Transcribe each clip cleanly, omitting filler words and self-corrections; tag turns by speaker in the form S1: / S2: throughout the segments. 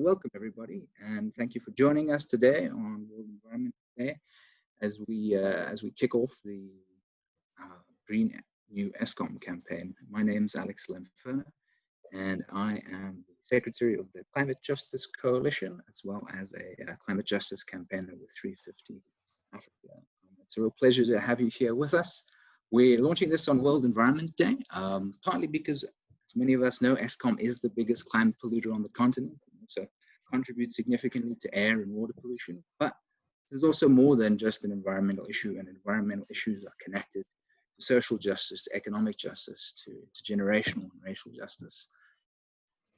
S1: Welcome everybody, and thank you for joining us today on World Environment Day as we kick off the Green New Eskom campaign. My name is Alex Lenferna, and I am the Secretary of the Climate Justice Coalition, as well as a climate justice campaigner with 350 Africa. It's a real pleasure to have you here with us. We're launching this on World Environment Day, partly because, as many of us know, Eskom is the biggest climate polluter on the continent, so contributes significantly to air and water pollution. But there's also more than just an environmental issue, and environmental issues are connected to social justice, to economic justice, to generational and racial justice.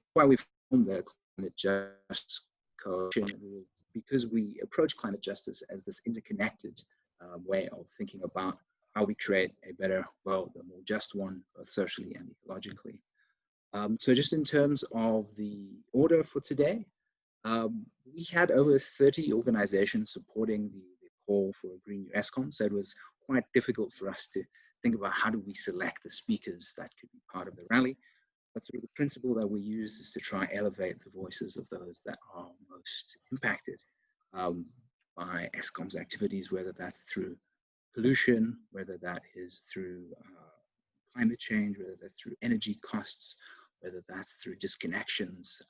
S1: That's why we formed the Climate Justice Coalition, because we approach climate justice as this interconnected way of thinking about how we create a better world, a more just one, both socially and ecologically. So just in terms of the order for today, we had over 30 organizations supporting the call for a Green New Eskom, so it was quite difficult for us to think about how do we select the speakers that could be part of the rally. But sort of the principle that we use is to try and elevate the voices of those that are most impacted by Eskom's activities, whether that's through pollution, whether that is through climate change, whether that's through energy costs, whether that's through disconnections.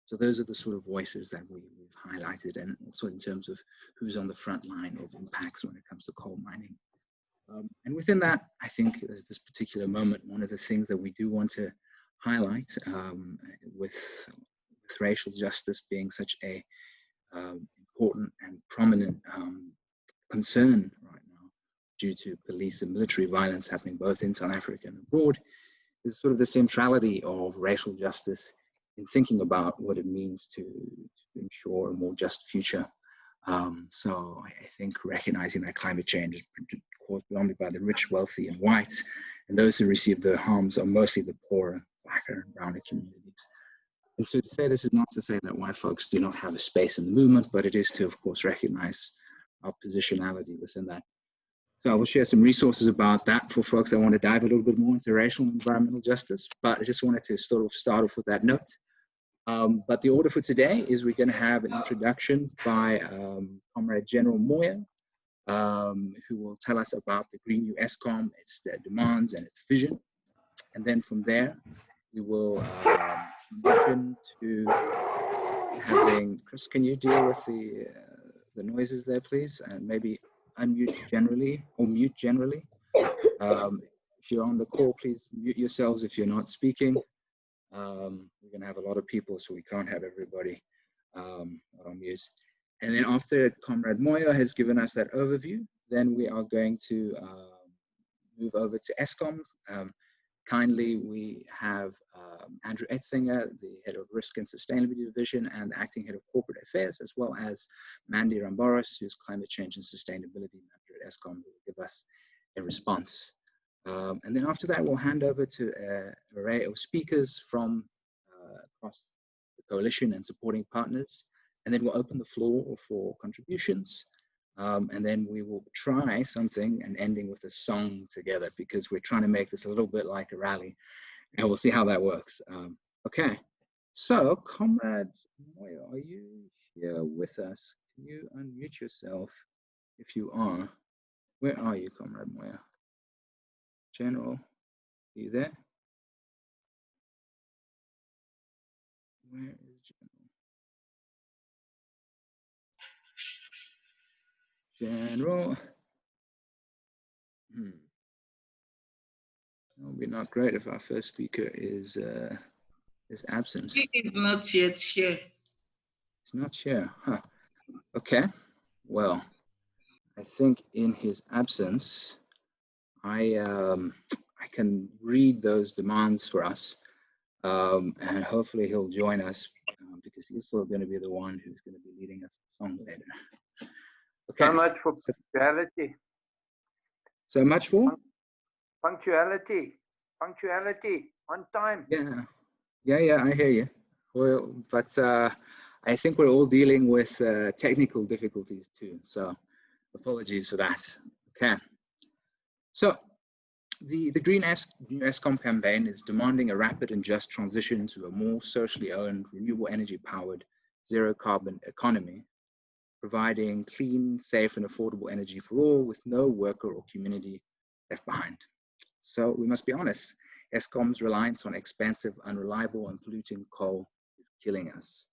S1: So those are the sort of voices that we've highlighted, and also in terms of who's on the front line of impacts when it comes to coal mining. And within that, I think at this particular moment, one of the things that we do want to highlight with racial justice being such a important and prominent concern right now due to police and military violence happening both in South Africa and abroad, is sort of the centrality of racial justice in thinking about what it means to ensure a more just future. So I think recognizing that climate change is caused predominantly by the rich, wealthy, and white, and those who receive the harms are mostly the poorer, blacker, and browner communities. And so to say this is not to say that white folks do not have a space in the movement, but it is to, of course, recognize our positionality within that. So I will share some resources about that for folks that want to dive a little bit more into racial and environmental justice, but I just wanted to sort of start off with that note. But the order for today is we're going to have an introduction by Comrade General Moyo, who will tell us about the Green New Eskom, its demands and its vision. And then from there, we will move into having, Chris, can you deal with the noises there, please? And maybe unmute generally or mute generally. If you're on the call, please mute yourselves if you're not speaking. We're going to have a lot of people, so we can't have everybody on mute. And then after Comrade Moyo has given us that overview, then we are going to move over to Eskom. Kindly, we have Andrew Etzinger, the Head of Risk and Sustainability Division and Acting Head of Corporate Affairs, as well as Mandy Ramboros, who's Climate Change and Sustainability Manager at Eskom, who will give us a response. And then after that, we'll hand over to an array of speakers from across the coalition and supporting partners. And then we'll open the floor for contributions. And then we will try something and ending with a song together, because we're trying to make this a little bit like a rally, and we'll see how that works. Okay, so Comrade Moyo, are you here with us? Can you unmute yourself if you are? Where are you, Comrade Moyo? General, are you there? Where is General? General. It would be not great if our first speaker is absent.
S2: He is not yet here.
S1: He's not here, huh? Okay, well, I think in his absence, I can read those demands for us, and hopefully he'll join us because he's still going to be the one who's going to be leading us a song later. Okay.
S3: So much for punctuality.
S1: So much for?
S3: Punctuality. Punctuality. On time.
S1: Yeah, I hear you. Well, but I think we're all dealing with technical difficulties too, so apologies for that. Okay. So the Green New Eskom campaign is demanding a rapid and just transition to a more socially owned, renewable energy powered zero carbon economy, providing clean, safe, and affordable energy for all with no worker or community left behind. So we must be honest, Eskom's reliance on expensive, unreliable, and polluting coal is killing us.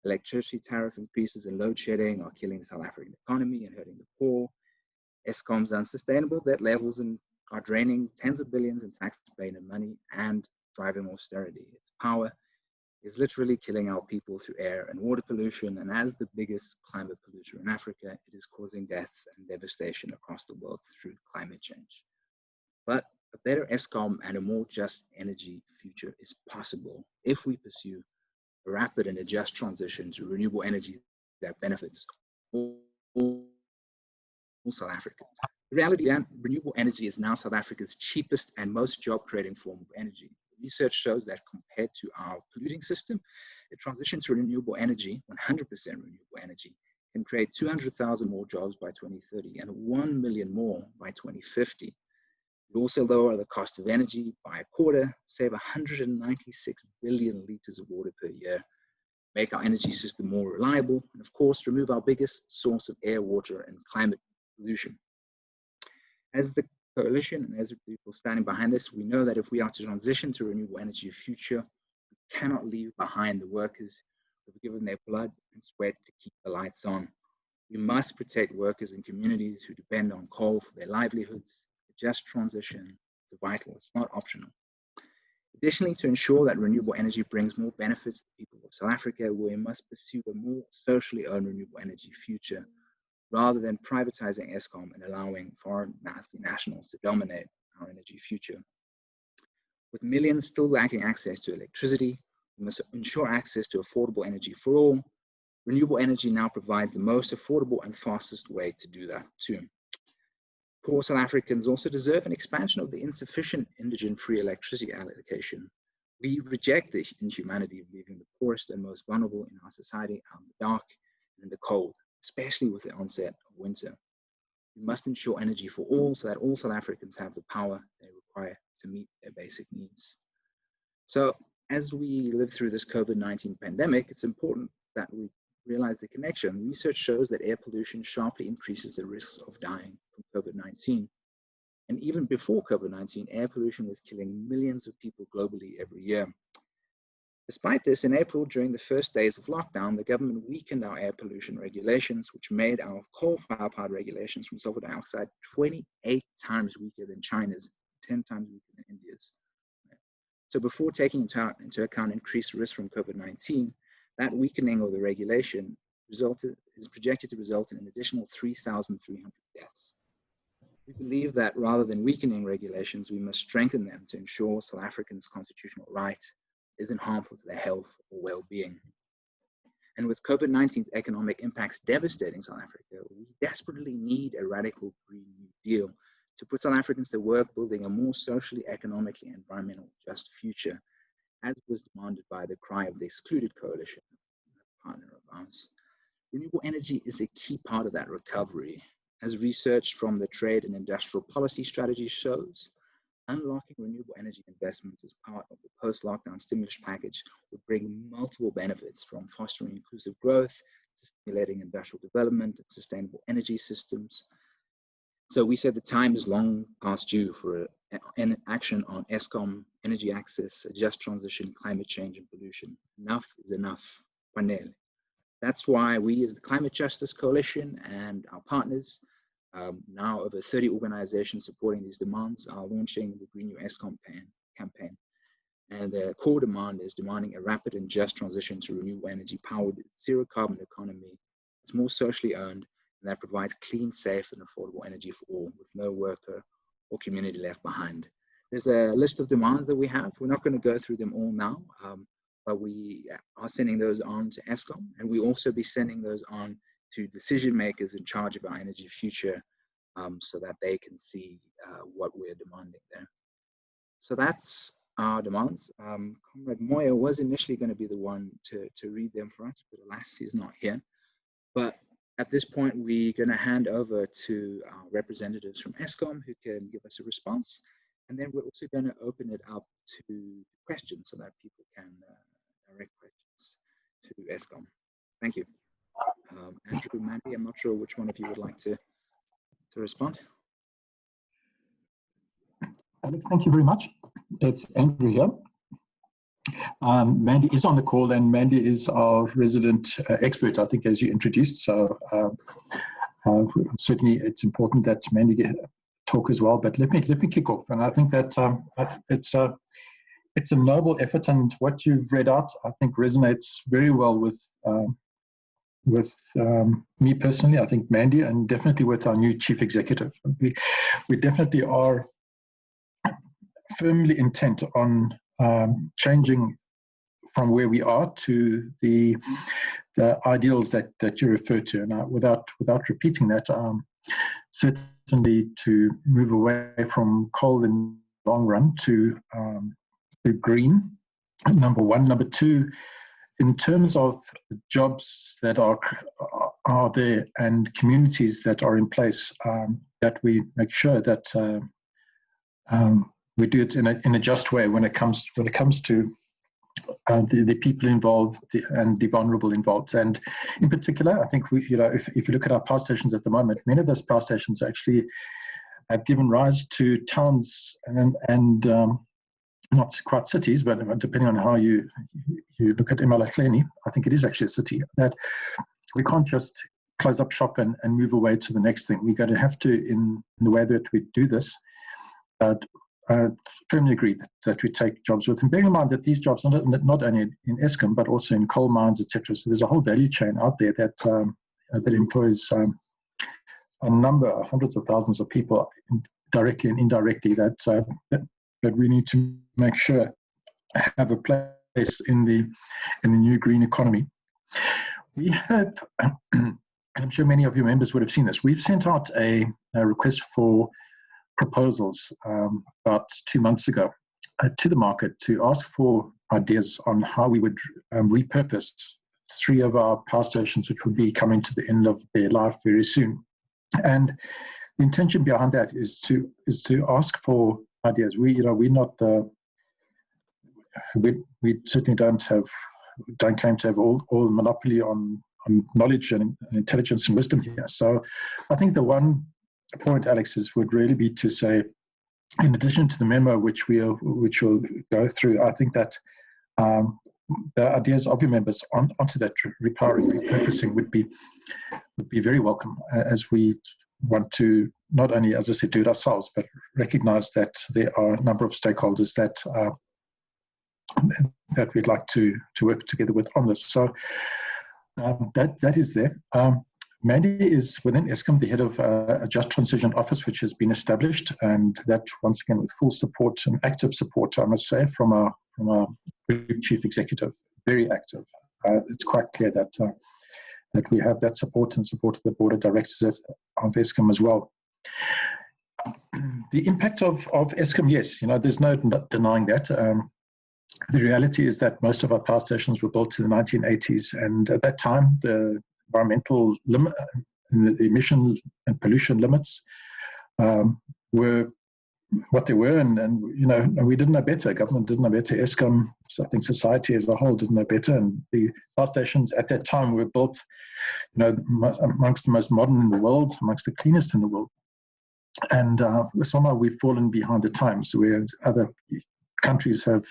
S1: Electricity tariff increases and load shedding are killing the South African economy and hurting the poor. Eskom's unsustainable debt levels are draining tens of billions in taxpayer money and driving austerity. Its power is literally killing our people through air and water pollution, and as the biggest climate polluter in Africa, it is causing death and devastation across the world through climate change. But a better Eskom and a more just energy future is possible if we pursue a rapid and a just transition to renewable energy that benefits all South Africans. The reality is that renewable energy is now South Africa's cheapest and most job-creating form of energy. Research shows that compared to our polluting system, the transition to renewable energy, 100% renewable energy, can create 200,000 more jobs by 2030 and 1 million more by 2050. It will also lower the cost of energy by a quarter, save 196 billion liters of water per year, make our energy system more reliable, and of course, remove our biggest source of air, water, and climate pollution. As the coalition and as the people standing behind this, we know that if we are to transition to a renewable energy future, we cannot leave behind the workers who have given their blood and sweat to keep the lights on. We must protect workers and communities who depend on coal for their livelihoods. A just transition is vital, it's not optional. Additionally, to ensure that renewable energy brings more benefits to the people of South Africa, we must pursue a more socially owned renewable energy future, rather than privatizing Eskom and allowing foreign multinationals to dominate our energy future. With millions still lacking access to electricity, we must ensure access to affordable energy for all. Renewable energy now provides the most affordable and fastest way to do that too. Poor South Africans also deserve an expansion of the insufficient indigent-free electricity allocation. We reject the inhumanity of leaving the poorest and most vulnerable in our society out in the dark and in the cold, especially with the onset of winter. We must ensure energy for all so that all South Africans have the power they require to meet their basic needs. So as we live through this COVID-19 pandemic, it's important that we realize the connection. Research shows that air pollution sharply increases the risks of dying from COVID-19. And even before COVID-19, air pollution was killing millions of people globally every year. Despite this, in April, during the first days of lockdown, the government weakened our air pollution regulations, which made our coal-fired power regulations from sulfur dioxide 28 times weaker than China's, 10 times weaker than India's. So before taking into account increased risk from COVID-19, that weakening of the regulation is projected to result in an additional 3,300 deaths. We believe that rather than weakening regulations, we must strengthen them to ensure South Africans' constitutional right isn't harmful to their health or well-being. And with COVID-19's economic impacts devastating South Africa, we desperately need a radical Green New Deal to put South Africans to work building a more socially, economically, and environmentally just future, as was demanded by the Cry of the Excluded coalition, a partner of ours. Renewable energy is a key part of that recovery. As research from the Trade and Industrial Policy Strategy shows, unlocking renewable energy investments as part of the post-lockdown stimulus package would bring multiple benefits, from fostering inclusive growth to stimulating industrial development and sustainable energy systems. So we said the time is long past due for an action on Eskom, energy access, a just transition, climate change, and pollution. Enough is enough. Panel. That's why we, as the Climate Justice Coalition and our partners, now over 30 organizations supporting these demands, are launching the Green New Eskom campaign. And the core demand is demanding a rapid and just transition to renewable energy powered zero carbon economy. It's more socially owned, and that provides clean, safe, and affordable energy for all, with no worker or community left behind. There's a list of demands that we have. We're not going to go through them all now, but we are sending those on to Eskom, and we also be sending those on to decision makers in charge of our energy future, so that they can see what we're demanding there. So that's our demands. Comrade Moyo was initially going to be the one to read them for us, but alas, he's not here. But at this point, we're going to hand over to our representatives from Eskom who can give us a response. And then we're also going to open it up to questions so that people can direct questions to Eskom. Thank you. Andrew, Mandy, I'm not sure which one of you would like to respond.
S4: Alex, thank you very much. It's Andrew here. Mandy is on the call, and Mandy is our resident expert, I think, as you introduced. So certainly it's important that Mandy talk as well. But let me kick off, and I think that it's a noble effort, and what you've read out, I think, resonates very well with me personally. I think Mandy, and definitely with our new chief executive. We definitely are firmly intent on changing from where we are to the ideals that you refer to. And without repeating that, certainly to move away from coal in the long run to green, number one. Number two, in terms of jobs that are there and communities that are in place, that we make sure that we do it in a just way when it comes to the people involved and the vulnerable involved. And in particular, I think if you look at our power stations at the moment, many of those power stations actually have given rise to towns and not quite cities, but depending on how you look at Mametlwe, I think it is actually a city, that we can't just close up shop and move away to the next thing. We're going to have to, in the way that we do this, firmly agree that we take jobs with. And bearing in mind that these jobs are not only in Eskom, but also in coal mines, etc. So there's a whole value chain out there that employs a number, hundreds of thousands of people, directly and indirectly, that we need to make sure have a place in the new green economy. We have, and I'm sure many of your members would have seen this, we've sent out a request for proposals about 2 months ago to the market to ask for ideas on how we would repurpose 3 of our power stations, which would be coming to the end of their life very soon. And the intention behind that is to ask for ideas. We certainly don't claim to have all monopoly on knowledge and intelligence and wisdom here. So I think the one point, Alex, would really be to say, in addition to the memo which we'll go through, I think that the ideas of your members onto that repowering, repurposing would be very welcome, as we want to not only, as I said, do it ourselves, but recognize that there are a number of stakeholders that we'd like to work together with on this. So that is there. Mandy is within Eskom the head of a Just Transition Office, which has been established, and that once again with full support and active support, I must say, from our chief executive, very active. It's quite clear that we have that support and support of the board of directors of Eskom as well. The impact of Eskom, yes, there's no denying that. The reality is that most of our power stations were built in the 1980s, and at that time, the environmental limit, the emission and pollution limits were what they were, and we didn't know better. Government didn't know better. Eskom, I think society as a whole didn't know better, and the power stations at that time were built, amongst the most modern in the world, amongst the cleanest in the world. And somehow we've fallen behind the times, whereas other countries have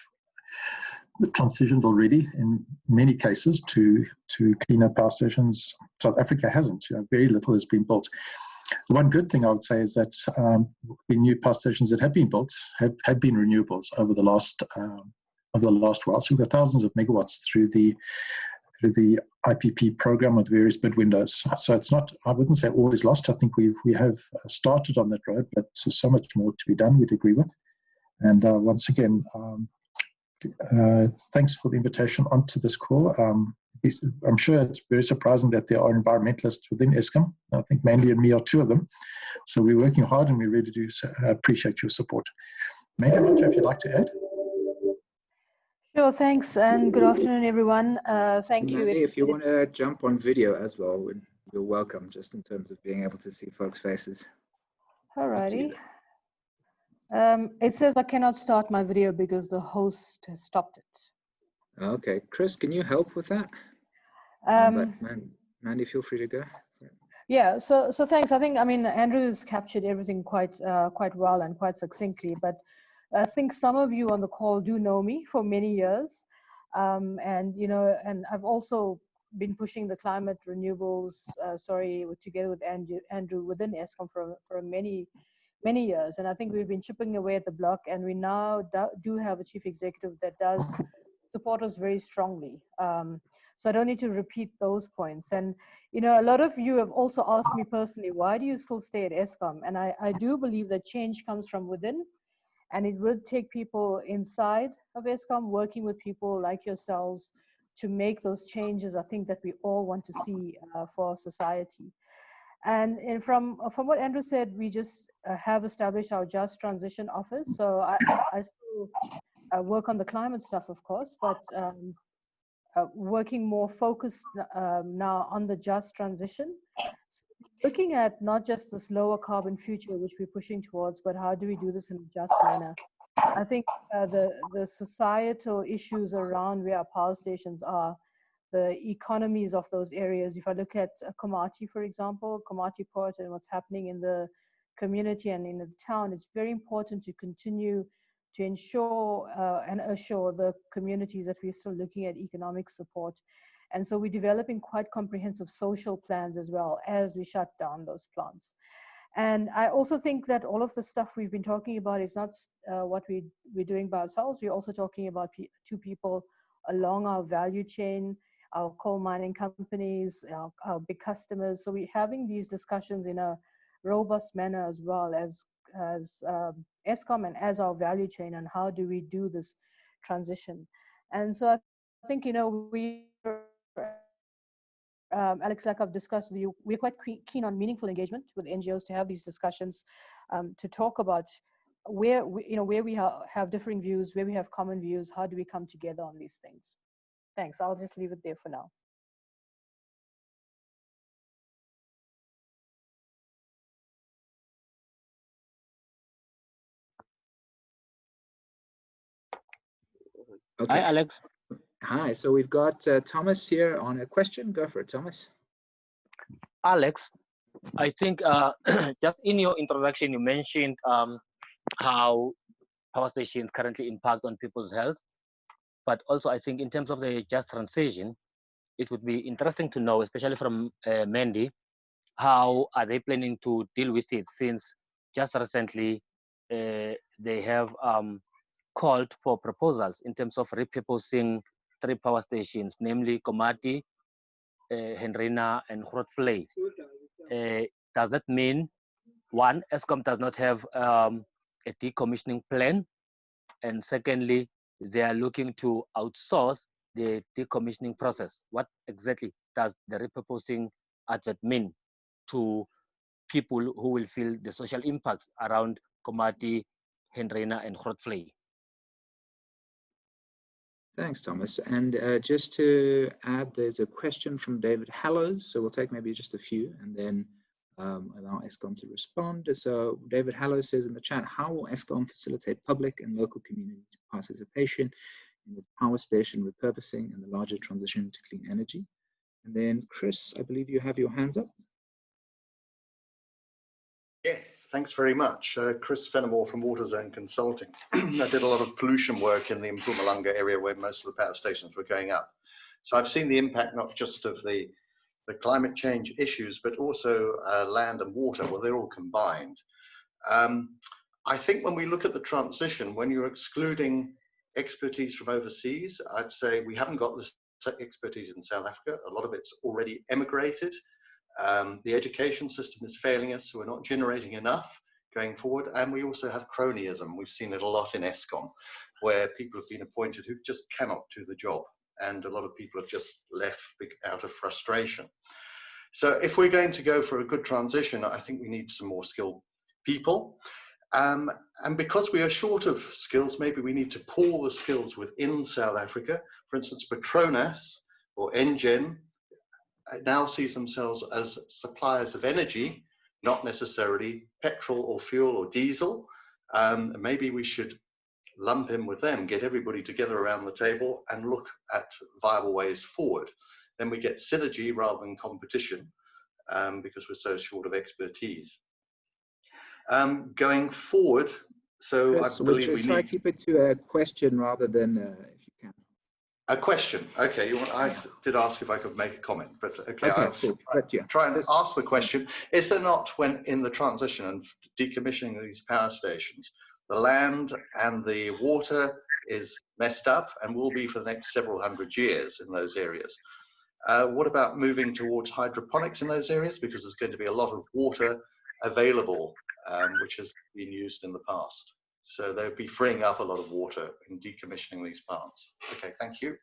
S4: transitioned already in many cases to cleaner power stations. South Africa hasn't. Very little has been built. One good thing I would say is that the new power stations that have been built have been renewables over the last while. So we've got thousands of megawatts through the IPP program with various bid windows. So it's not, I wouldn't say all is lost. I think we have started on that road, but there's so much more to be done, we'd agree with. And once again, thanks for the invitation onto this call. I'm sure it's very surprising that there are environmentalists within Eskom. I think Mandy and me are 2 of them. So we're working hard, and we really do appreciate your support. Mandy, I'm not sure if you'd like to add.
S5: Sure, thanks, and good afternoon, everyone. Thank you.
S1: Mandy, if you want to jump on video as well, you're welcome, just in terms of being able to see folks' faces.
S5: Alrighty. It says I cannot start my video because the host has stopped it.
S1: Okay, Chris, can you help with that? Mandy, feel free to go.
S5: Yeah, so thanks. I think, I mean, Andrew's captured everything quite well and quite succinctly, but I think some of you on the call do know me for many years. And, you know, and I've also been pushing the climate renewables story together with Andrew within Eskom for many years. And I think we've been chipping away at the block, and we now do have a chief executive that does support us very strongly. So I don't need to repeat those points. And, you know, a lot of you have also asked me personally, why do you still stay at Eskom? And I do believe that change comes from within, and it will take people inside of Eskom, working with people like yourselves to make those changes, I think, that we all want to see for society. And from what Andrew said, we just have established our Just Transition Office. So I still work on the climate stuff, of course, but working more focused now on the just transition. So looking at not just this lower carbon future, which we're pushing towards, but how do we do this in a just manner? I think the societal issues around where our power stations are, the economies of those areas. If I look at Komati, for example, Komati Port and what's happening in the community and in the town, it's very important to continue to ensure and assure the communities that we're still looking at economic support. And so we're developing quite comprehensive social plans as well as we shut down those plants. And I also think that all of the stuff we've been talking about is not what we're doing by ourselves. We're also talking about two people along our value chain, our coal mining companies, our big customers. So we're having these discussions in a robust manner as well as Eskom and as our value chain, and how do we do this transition. And so I think, you know, Alex, like I've discussed with you, we're quite keen on meaningful engagement with NGOs to have these discussions, to talk about where we have differing views, where we have common views, how do we come together on these things. Thanks, I'll just leave it there for now.
S1: Okay.
S6: Hi, Alex.
S1: Hi, so we've got Thomas here on a question. Go for it, Thomas.
S6: Alex, I think just in your introduction, you mentioned how power stations currently impact on people's health. But also, I think in terms of the just transition, it would be interesting to know, especially from Mandy, how are they planning to deal with it, since just recently they have called for proposals in terms of repurposing 3 power stations, namely Komati, Henrina, and Grootfontein. Does that mean, one, Eskom does not have a decommissioning plan? And secondly, they are looking to outsource the decommissioning process. What exactly does the repurposing advert mean to people who will feel the social impacts around Komati, Henrina, and Grootfontein?
S1: Thanks, Thomas. And just to add, there's a question from David Hallows. So we'll take maybe just a few and then allow Eskom to respond. So David Hallows says in the chat, how will Eskom facilitate public and local community participation in its power station repurposing and the larger transition to clean energy? And then Chris, I believe you have your hands up.
S7: Yes, thanks very much. Chris Fenimore from Waterzone Consulting. I did a lot of pollution work in the Mpumalanga area where most of the power stations were going up. So I've seen the impact not just of the climate change issues, but also land and water. Well, they're all combined. I think when we look at the transition, when you're excluding expertise from overseas, I'd say we haven't got this expertise in South Africa. A lot of it's already emigrated. The education system is failing us, so we're not generating enough going forward. And we also have cronyism. We've seen it a lot in Eskom, where people have been appointed who just cannot do the job. And a lot of people have just left out of frustration. So if we're going to go for a good transition, I think we need some more skilled people. And because we are short of skills, maybe we need to pool the skills within South Africa. For instance, Petronas or Engen now sees themselves as suppliers of energy, not necessarily petrol or fuel or diesel. Maybe we should lump in with them, get everybody together around the table and look at viable ways forward. then we get synergy rather than competition, because we're so short of expertise. Going forward, so
S1: Chris,
S7: I believe we
S1: try to
S7: need
S1: keep it to a question rather than if you can.
S7: a question. Okay, I did ask if I could make a comment, but okay,
S1: Okay,
S7: I'll
S1: cool. But yeah,
S7: try and ask the question. Is there not, when in the transition and decommissioning these power stations, the land and the water is messed up and will be for the next several hundred years in those areas? What about moving towards hydroponics in those areas? Because there's going to be a lot of water available, which has been used in the past. So they'll be freeing up a lot of water in decommissioning these plants. Okay, thank you.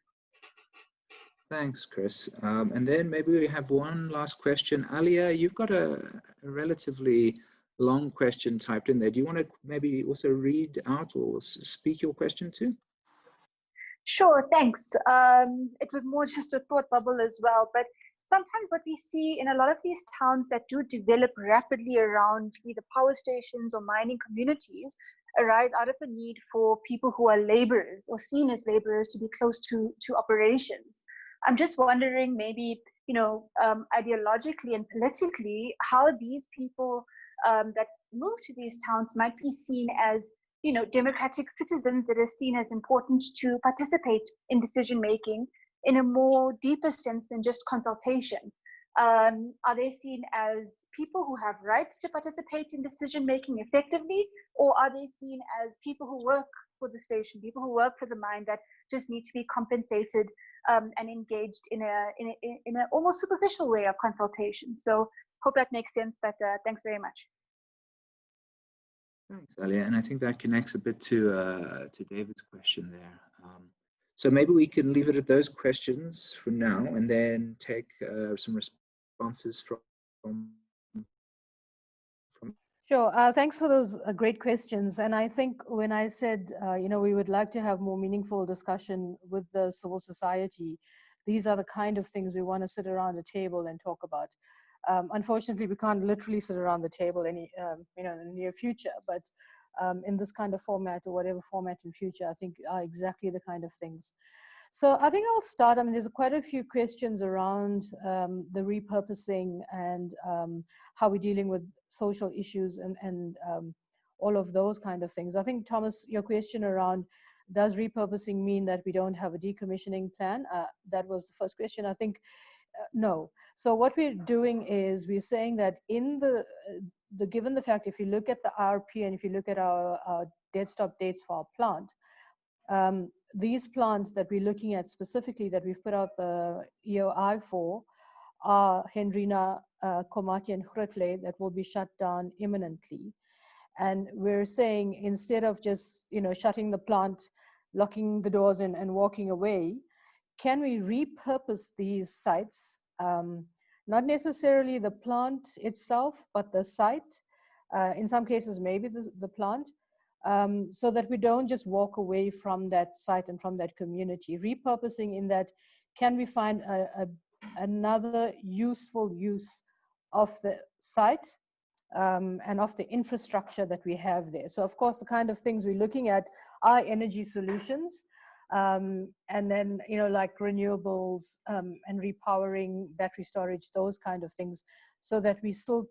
S1: Thanks, Chris. And then maybe we have one last question. Alia, you've got a relatively long question typed in there. Do you want to maybe also read out or speak your question too?
S8: Sure, thanks. It was more just a thought bubble as well, but sometimes what we see in a lot of these towns that do develop rapidly around either power stations or mining communities arise out of the need for people who are laborers or seen as laborers to be close to operations. I'm just wondering, maybe, ideologically and politically, how these people that move to these towns might be seen as, democratic citizens that are seen as important to participate in decision making in a more deeper sense than just consultation. Are they seen as people who have rights to participate in decision making effectively, or are they seen as people who work for the station, people who work for the mine that just need to be compensated and engaged in a almost superficial way of consultation? So hope that makes sense, but thanks very much.
S1: Thanks, Alia. And I think that connects a bit to David's question there. So maybe we can leave it at those questions for now and then take some responses from
S5: Sure. Thanks for those great questions. And I think when I said, we would like to have more meaningful discussion with the civil society, these are the kind of things we want to sit around the table and talk about. Unfortunately, we can't literally sit around the table in the near future, but in this kind of format or whatever format in future, I think are exactly the kind of things. So I think I'll start. I mean, there's quite a few questions around the repurposing and how we're dealing with social issues and all of those kind of things. I think, Thomas, your question around does repurposing mean that we don't have a decommissioning plan? That was the first question. I think no. So what we're doing is we're saying that in given the fact, if you look at the RP and if you look at our dead stop dates for our plant, these plants that we're looking at specifically that we've put out the EOI for are Hendrina, Komati and Grootleid that will be shut down imminently. And we're saying instead of just shutting the plant, locking the doors and walking away, can we repurpose these sites, not necessarily the plant itself, but the site, in some cases maybe the plant, so that we don't just walk away from that site and from that community. Repurposing in that, can we find another useful use of the site and of the infrastructure that we have there? So of course, the kind of things we're looking at are energy solutions, and then like renewables and repowering, battery storage, those kind of things, so that we still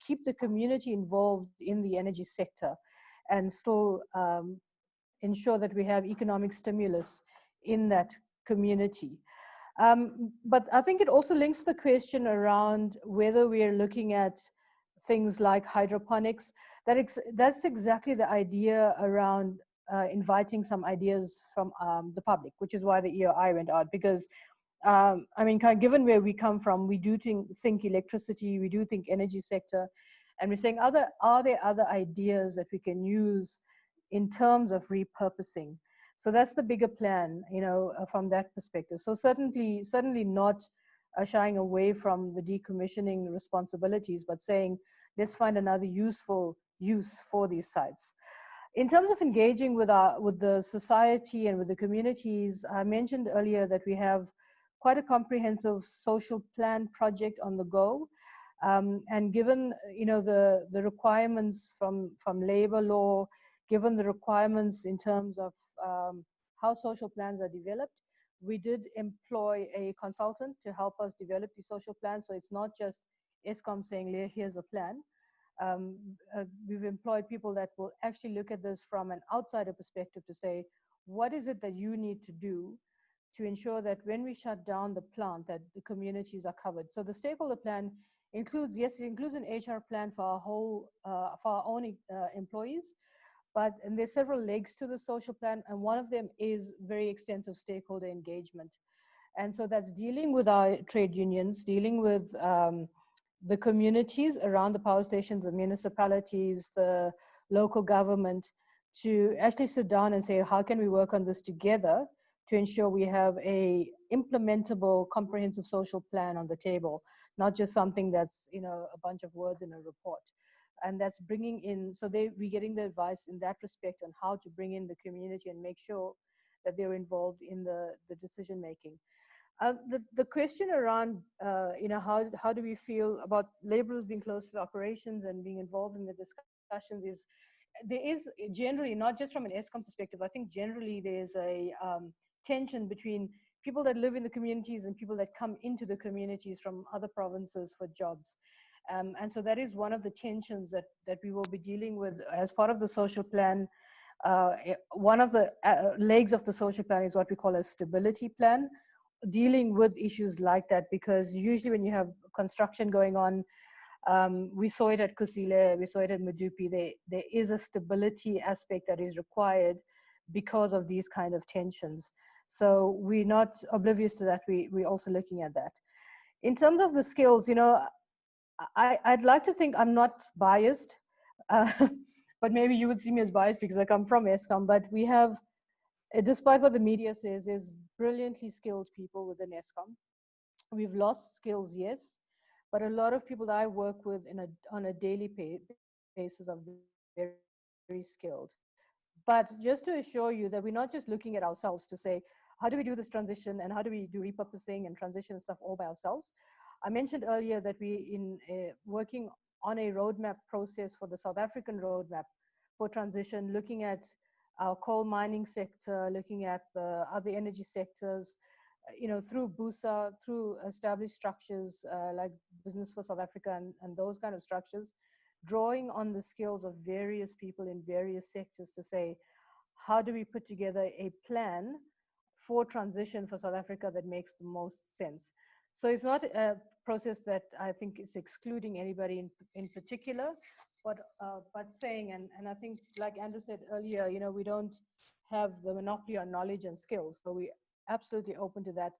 S5: keep the community involved in the energy sector and still ensure that we have economic stimulus in that community. But I think it also links the question around whether we are looking at things like hydroponics. That's exactly the idea around inviting some ideas from the public, which is why the EOI went out, because I mean, kind of given where we come from, we do think electricity, we do think energy sector, and we're saying, are there other ideas that we can use in terms of repurposing? So that's the bigger plan, from that perspective. So certainly not shying away from the decommissioning responsibilities, but saying, let's find another useful use for these sites. In terms of engaging with the society and with the communities, I mentioned earlier that we have quite a comprehensive social plan project on the go. And given the requirements from labor law, given the requirements in terms of how social plans are developed, we did employ a consultant to help us develop the social plan. So it's not just Eskom saying, here's a plan. We've employed people that will actually look at this from an outsider perspective to say, what is it that you need to do to ensure that when we shut down the plant, that the communities are covered? So the stakeholder plan includes, yes, it includes an HR plan for our whole, for our own employees, and there's several legs to the social plan, and one of them is very extensive stakeholder engagement. And so that's dealing with our trade unions, dealing with the communities around the power stations, the municipalities, the local government, to actually sit down and say, how can we work on this together to ensure we have a implementable, comprehensive social plan on the table, not just something that's, you know, a bunch of words in a report. And that's bringing in, so we're getting the advice in that respect on how to bring in the community and make sure that they're involved in the decision making. The question around, you know, how do we feel about laborers being close to the operations and being involved in the discussions is, there is generally, not just from an Eskom perspective, I think generally there's a tension between people that live in the communities and people that come into the communities from other provinces for jobs. And so that is one of the tensions that we will be dealing with as part of the social plan. One of the legs of the social plan is what we call a stability plan, dealing with issues like that, because usually when you have construction going on, we saw it at Kusile, we saw it at Medupi, there is a stability aspect that is required because of these kind of tensions. So we're not oblivious to that, we're also looking at that. In terms of the skills, you know, I'd like to think I'm not biased, but maybe you would see me as biased because I come from Eskom, but we have, despite what the media says, there's brilliantly skilled people within Eskom. We've lost skills, yes, but a lot of people that I work with on a daily basis are very, very skilled. But just to assure you that we're not just looking at ourselves to say, how do we do this transition and how do we do repurposing and transition stuff all by ourselves? I mentioned earlier that we working on a roadmap process for the South African roadmap for transition, looking at our coal mining sector, looking at the other energy sectors, you know, through BUSA, through established structures like Business for South Africa and those kind of structures, drawing on the skills of various people in various sectors to say, how do we put together a plan for transition for South Africa that makes the most sense? So it's not a process that I think is excluding anybody in particular, but saying, and I think like Andrew said earlier, you know, we don't have the monopoly on knowledge and skills, so we're absolutely open to that.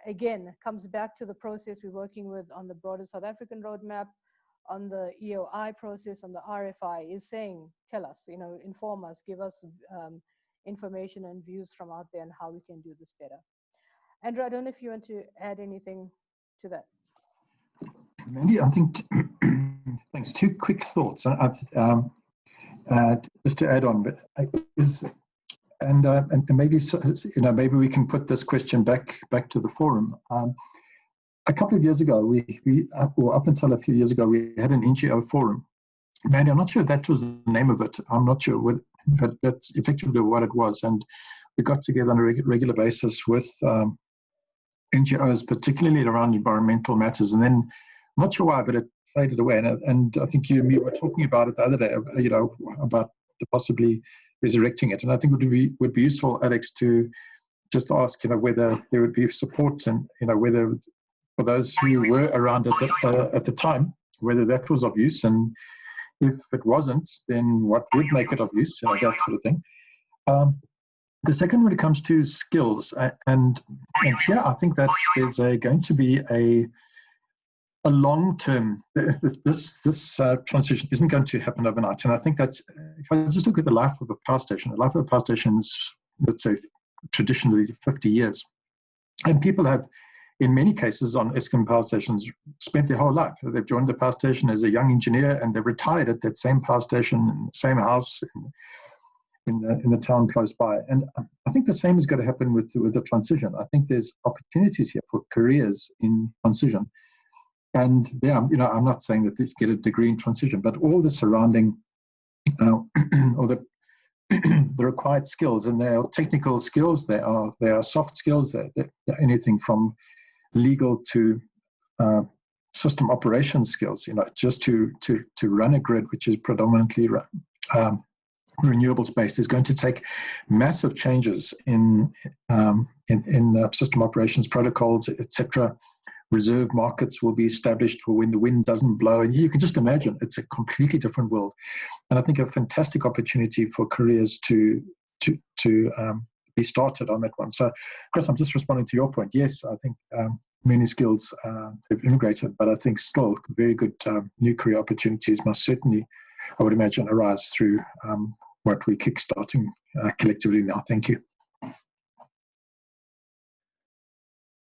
S5: Again, comes back to the process we're working with on the broader South African roadmap, on the EOI process, on the RFI, is saying, tell us, you know, inform us, give us information and views from out there and how we can do this better. Andrew, I don't know if you want to add anything to that.
S4: Maybe I think, thanks, two quick thoughts. Just to add on, but and maybe, you know, maybe we can put this question back to the forum. A couple of years ago, or up until a few years ago, we had an NGO forum. Mandy, I'm not sure if that was the name of it. I'm not sure, but that's effectively what it was. And we got together on a regular basis with NGOs, particularly around environmental matters. And then, I'm not sure why, but it faded away. And I think you and me were talking about it the other day, you know, about possibly resurrecting it. And I think it would be useful, Alex, to just ask, you know, whether there would be support and, you know, whether for those who were around at the time, whether that was of use, and if it wasn't, then what would make it of use, you know, that sort of thing. The second, when it comes to skills, and here I think that there's going to be a long-term, this transition isn't going to happen overnight. And I think that's, if I just look at the life of a power station, the life of a power station is, let's say, traditionally 50 years. And people have, in many cases on Eskom power stations, spent their whole life. They've joined the power station as a young engineer and they've retired at that same power station, in the same house, in the town close by. And I think the same is going to happen with the transition. I think there's opportunities here for careers in transition. And yeah, you know, I'm not saying that you get a degree in transition, but all the surrounding, or the required skills, and they are technical skills, they are soft skills, they're anything from legal to system operations skills, just to run a grid which is predominantly renewables based is going to take massive changes in system operations protocols, etc. Reserve markets will be established for when the wind doesn't blow, and you can just imagine it's a completely different world. And I think a fantastic opportunity for careers to be started on that one. So, Chris, I'm just responding to your point. Yes, I think many skills have immigrated, but I think still very good new career opportunities must certainly, I would imagine, arise through what we're kickstarting collectively now. Thank you.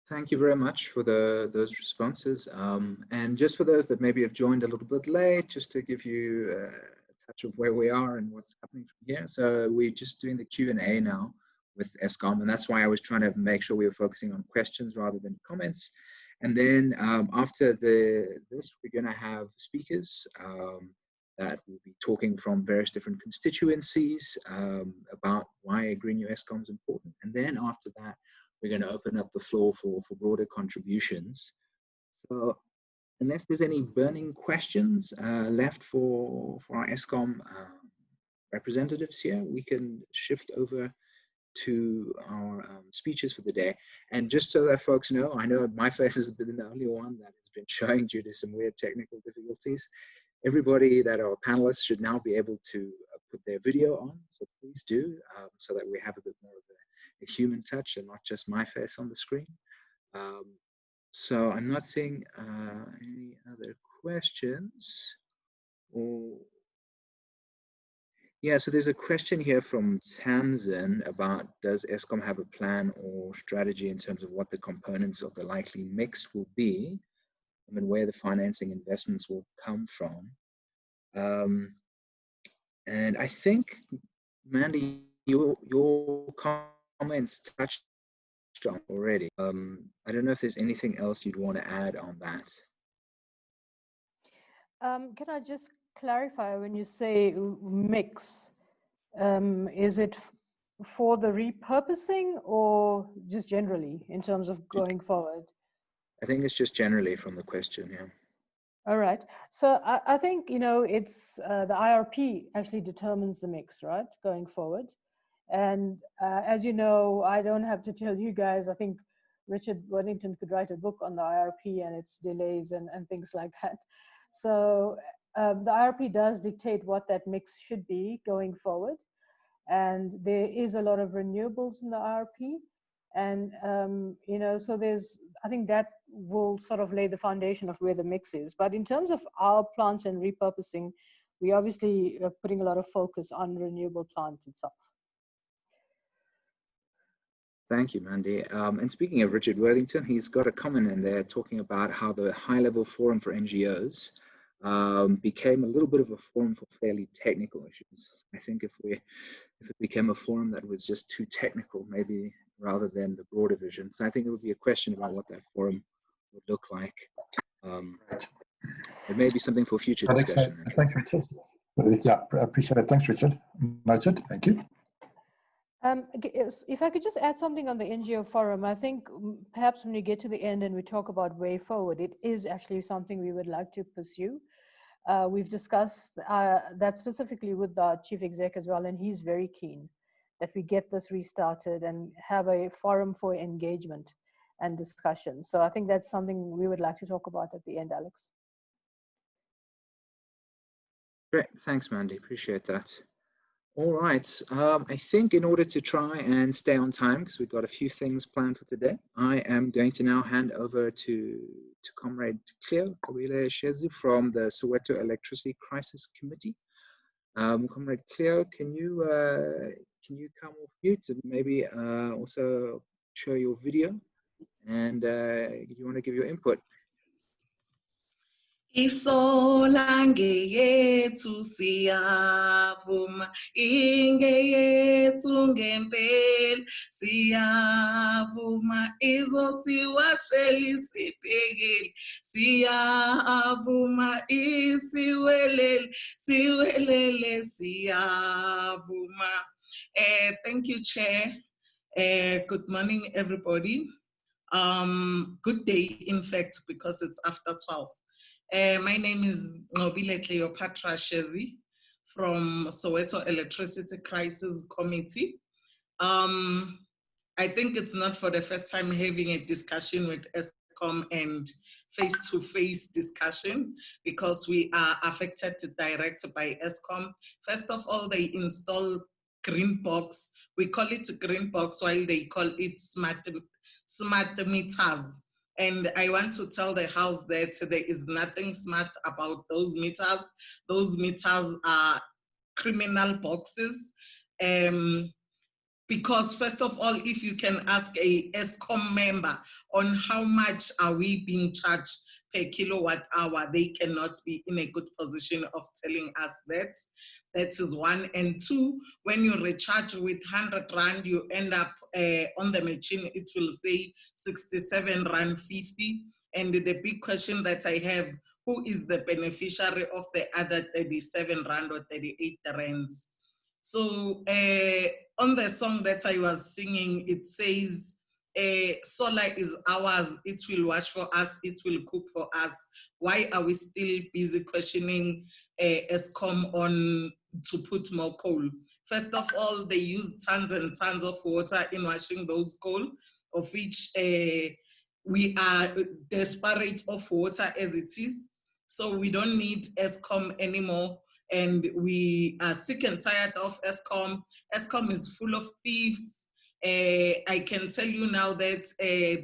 S1: Thank you very much for those responses. And just for those that maybe have joined a little bit late, just to give you a touch of where we are and what's happening from here. So we're just doing the Q&A now with Eskom, and that's why I was trying to make sure we were focusing on questions rather than comments. And then after this, we're going to have speakers that will be talking from various different constituencies about why Green New Eskom is important. And then after that, we're going to open up the floor for broader contributions. So unless there's any burning questions left for our Eskom representatives here, we can shift over to our speeches for the day. And just so that folks know, I know my face has been the only one that has been showing due to some weird technical difficulties. Everybody that are panelists should now be able to put their video on, so please do, so that we have a bit more of a human touch and not just my face on the screen. So I'm not seeing any other questions. Yeah, so there's a question here from Tamsin about, does Eskom have a plan or strategy in terms of what the components of the likely mix will be, and where the financing investments will come from? And I think, Mandy, your comments touched on already. I don't know if there's anything else you'd want to add on that.
S5: Can I just clarify, when you say mix, is it for the repurposing or just generally in terms of going forward?
S1: I think it's just generally from the question, yeah.
S5: All right. So I think, it's the IRP actually determines the mix, right, going forward. And as you know, I don't have to tell you guys, I think Richard Worthington could write a book on the IRP and its delays and things like that. So the IRP does dictate what that mix should be going forward. And there is a lot of renewables in the IRP. And, so I think that will sort of lay the foundation of where the mix is. But in terms of our plants and repurposing, we obviously are putting a lot of focus on renewable plants itself.
S1: Thank you, Mandy. And speaking of Richard Worthington, he's got a comment in there talking about how the high-level forum for NGOs became a little bit of a forum for fairly technical issues. I think if it became a forum that was just too technical, maybe rather than the broader vision. So I think it would be a question about what that forum would look like. It may be something for future discussion.
S4: Thanks, Richard. Yeah, I appreciate it. Thanks, Richard. Noted. Thank you.
S5: If I could just add something on the NGO forum, I think perhaps when we get to the end and we talk about way forward, it is actually something we would like to pursue. We've discussed that specifically with the chief exec as well, and he's very keen that we get this restarted and have a forum for engagement and discussion. So I think that's something we would like to talk about at the end, Alex.
S1: Great, thanks, Mandy, appreciate that. All right, I think in order to try and stay on time, because we've got a few things planned for today, I am going to now hand over to Comrade Shezi from the Soweto Electricity Crisis Committee. Comrade Cleo, can you come off mute and maybe also show your video, and you want to give your input?
S2: Isolange yethu siyavuma, inge yethu ngempela siyavuma, izosiwashela isibhekile siyavuma, isiwelele siwelele siyavuma. Thank you, Chair. Good morning, everybody. Good day, in fact, because it's after 12. My name is Cleopatra Shezi from Soweto Electricity Crisis Committee. I think it's not for the first time having a discussion with Eskom and face-to-face discussion, because we are affected direct by Eskom. First of all, they install green box. We call it green box while they call it smart meters. And I want to tell the House that there is nothing smart about those meters. Those meters are criminal boxes. Because first of all, if you can ask a Eskom member on how much are we being charged per kilowatt hour, they cannot be in a good position of telling us that. That is one. And two, when you recharge with 100 Rand, you end up on the machine, it will say 67 Rand 50. And the big question that I have, who is the beneficiary of the other 37 Rand or 38 Rands? So on the song that I was singing, it says, solar is ours, it will wash for us, it will cook for us. Why are we still busy questioning Eskom on to put more coal? First of all, they use tons and tons of water in washing those coal, of which we are desperate of water as it is. So we don't need Eskom anymore. And we are sick and tired of Eskom. Eskom is full of thieves. I can tell you now that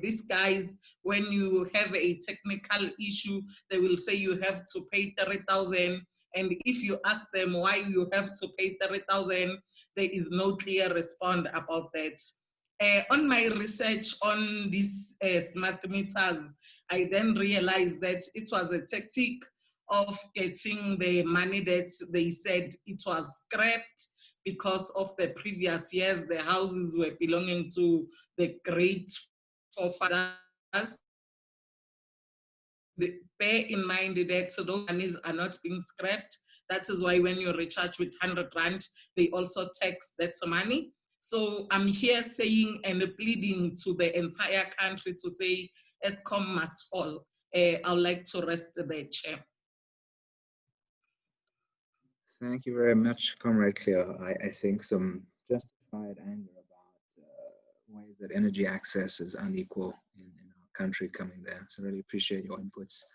S2: these guys, when you have a technical issue, they will say you have to pay 30,000. And if you ask them why you have to pay 30,000, there is no clear response about that. On my research on these smart meters, I then realized that it was a tactic of getting the money that they said it was scrapped because of the previous years. The houses were belonging to the great forefathers. Bear in mind that those monies are not being scrapped. That is why when you recharge with 100 Rand, they also tax that money. So I'm here saying and pleading to the entire country to say Eskom must fall. I'd like to rest the chair.
S1: Thank you very much, Comrade Cleo. I think some justified anger about ways that energy access is unequal in our country coming there. So really appreciate your inputs.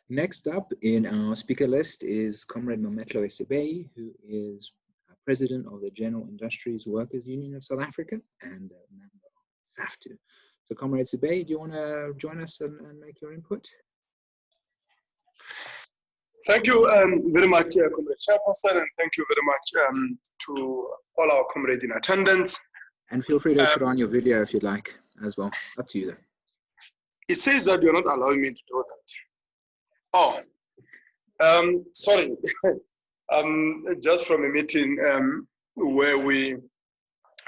S1: Next up in our speaker list is Comrade Mametlwe Sebei, who is President of the General Industries Workers Union of South Africa and a member of SAFTU. So Comrade Sebei, do you want to join us and make your input?
S9: Thank you very much, Comrade Chairperson, and thank you very much to all our comrades in attendance.
S1: And feel free to put on your video if you'd like as well. Up to you then.
S9: It says that you're not allowing me to do that. Oh, sorry. Just from a meeting where we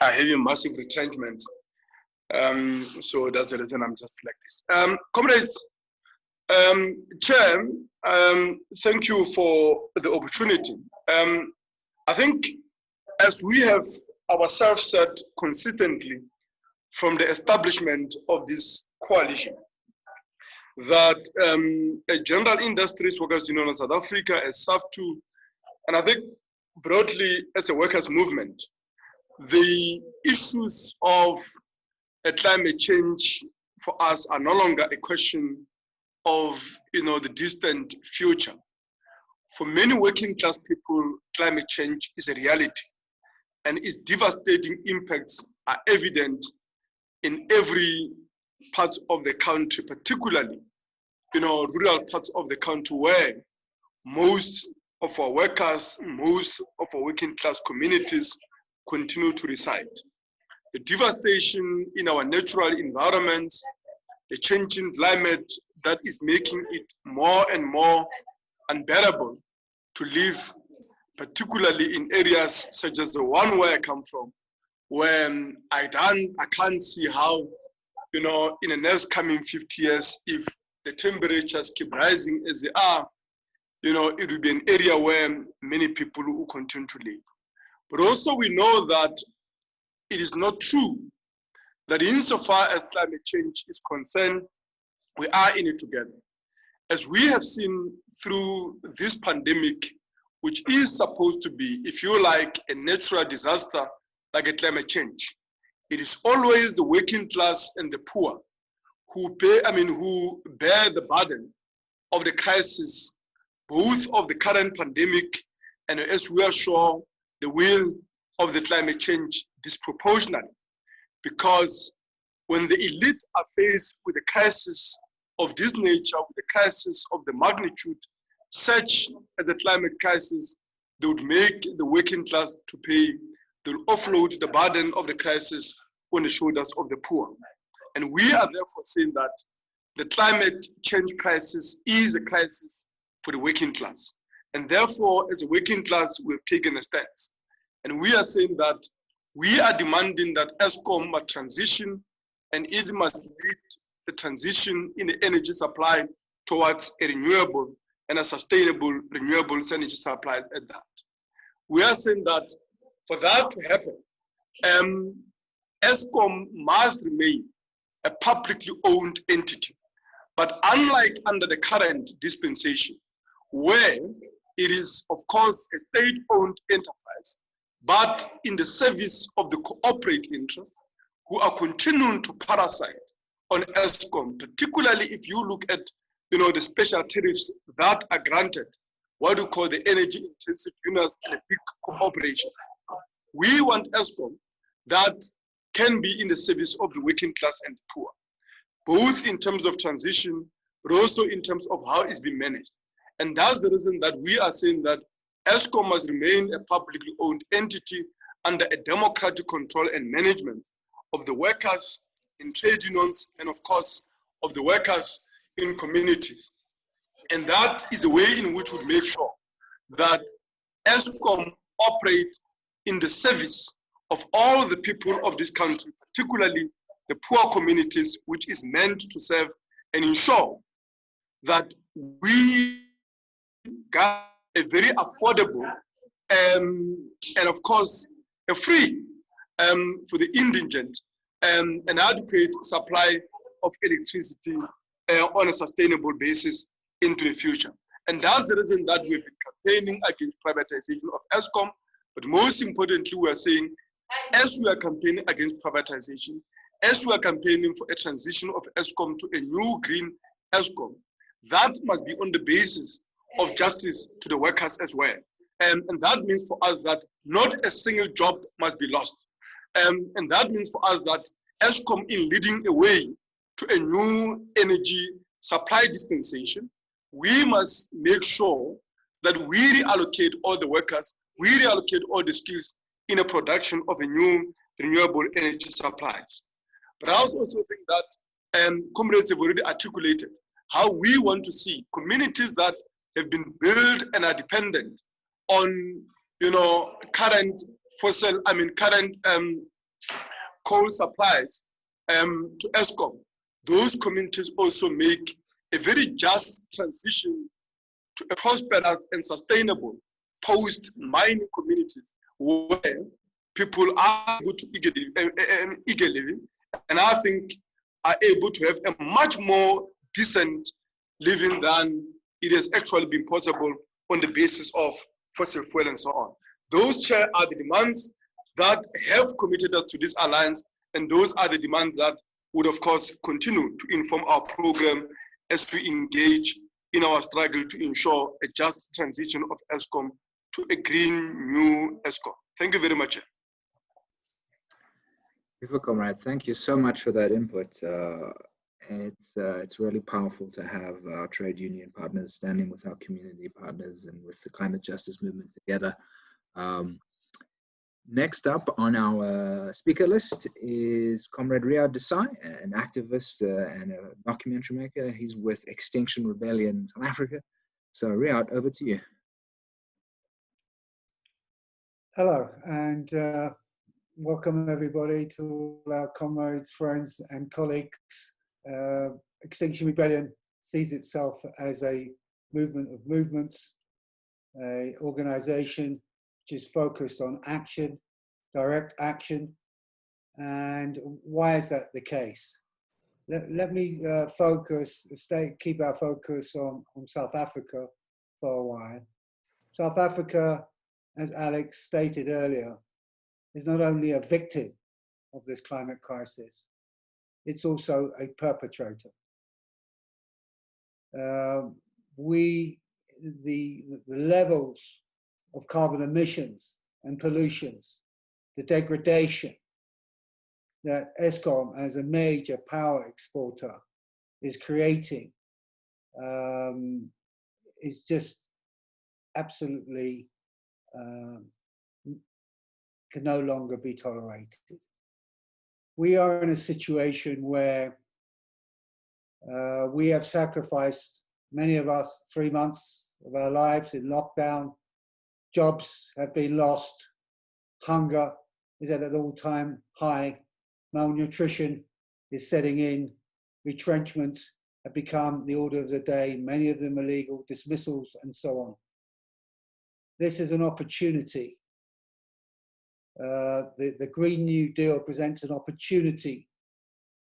S9: are having massive retrenchments. So that's the reason I'm just like this. Comrades, Chair, thank you for the opportunity. I think as we have ourselves said consistently from the establishment of this coalition, that a General Industries Workers Union of South Africa, as SAFTU, and I think broadly as a workers' movement, the issues of climate change for us are no longer a question of the distant future. For many working class people, climate change is a reality, and its devastating impacts are evident in every part of the country, particularly rural parts of the country where most of our workers, most of our working class communities continue to reside. The devastation in our natural environments, the changing climate that is making it more and more unbearable to live, particularly in areas such as the one where I come from, where I can't see how, in the next coming 50 years, if the temperatures keep rising as they are, it will be an area where many people will continue to live. But also we know that it is not true that insofar as climate change is concerned, we are in it together. As we have seen through this pandemic, which is supposed to be, if you like, a natural disaster like a climate change, it is always the working class and the poor who who bear the burden of the crisis, both of the current pandemic and, as we are sure, the will of the climate change disproportionately. Because when the elite are faced with a crisis of this nature, with a crisis of the magnitude such as the climate crisis, they would make the working class to pay. They will offload the burden of the crisis on the shoulders of the poor. And we are therefore saying that the climate change crisis is a crisis for the working class. And therefore, as a working class, we have taken a stance. And we are saying that we are demanding that Eskom must transition, and it must lead the transition in the energy supply towards a renewable and a sustainable renewable energy supply at that. We are saying that for that to happen, Eskom must remain a publicly owned entity. But unlike under the current dispensation, where it is, of course, a state-owned enterprise, but in the service of the corporate interests who are continuing to parasite on Eskom, particularly if you look at the special tariffs that are granted, what we call the energy intensive units and a big corporation. We want Eskom that can be in the service of the working class and the poor, both in terms of transition, but also in terms of how it's been managed. And that's the reason that we are saying that Eskom must remain a publicly owned entity under a democratic control and management of the workers in trade unions and, of course, of the workers in communities. And that is a way in which we make sure that Eskom operates in the service of all the people of this country, particularly the poor communities, which is meant to serve and ensure that we got a very affordable and of course a free for the indigent an adequate supply of electricity on a sustainable basis into the future. And that's the reason that we've been campaigning against privatization of Eskom. But most importantly, we are saying, as we are campaigning against privatization, as we are campaigning for a transition of Eskom to a new green Eskom, that must be on the basis of justice to the workers as well. And that means for us that not a single job must be lost. And that means for us that Eskom, in leading a way to a new energy supply dispensation, we must make sure that we reallocate all the workers, we reallocate all the skills in a production of a new renewable energy supplies. But I also think that comrades have already articulated how we want to see communities that have been built and are dependent on, current coal supplies to Eskom. Those communities also make a very just transition to a prosperous and sustainable post-mining community where people are able to eager living, and I think are able to have a much more decent living than it has actually been possible on the basis of fossil fuel and so on. Those, Chair, are the demands that have committed us to this alliance, and those are the demands that would, of course, continue to inform our program as we engage in our struggle to ensure a just transition of Eskom to a green new Eskom. Thank you very much.
S1: Beautiful, comrade. Thank you so much for that input. It's really powerful to have our trade union partners standing with our community partners and with the climate justice movement together. Next up on our speaker list is Comrade Rehad Desai, an activist and a documentary maker. He's with Extinction Rebellion in South Africa. So Rehad, over to you.
S10: Hello, and welcome everybody to all our comrades, friends and colleagues. Extinction Rebellion sees itself as a movement of movements, an organization which is focused on action, direct action. And why is that the case? Let me keep our focus on South Africa for a while. South Africa, as Alex stated earlier, is not only a victim of this climate crisis, it's also a perpetrator. The levels of carbon emissions and pollutions, the degradation that Eskom as a major power exporter is creating is just absolutely can no longer be tolerated. We are in a situation where we have sacrificed, many of us, 3 months of our lives in lockdown. Jobs have been lost. Hunger is at an all-time high. Malnutrition is setting in. Retrenchments have become the order of the day, many of them illegal, dismissals and so on. This is an opportunity. The Green New Deal presents an opportunity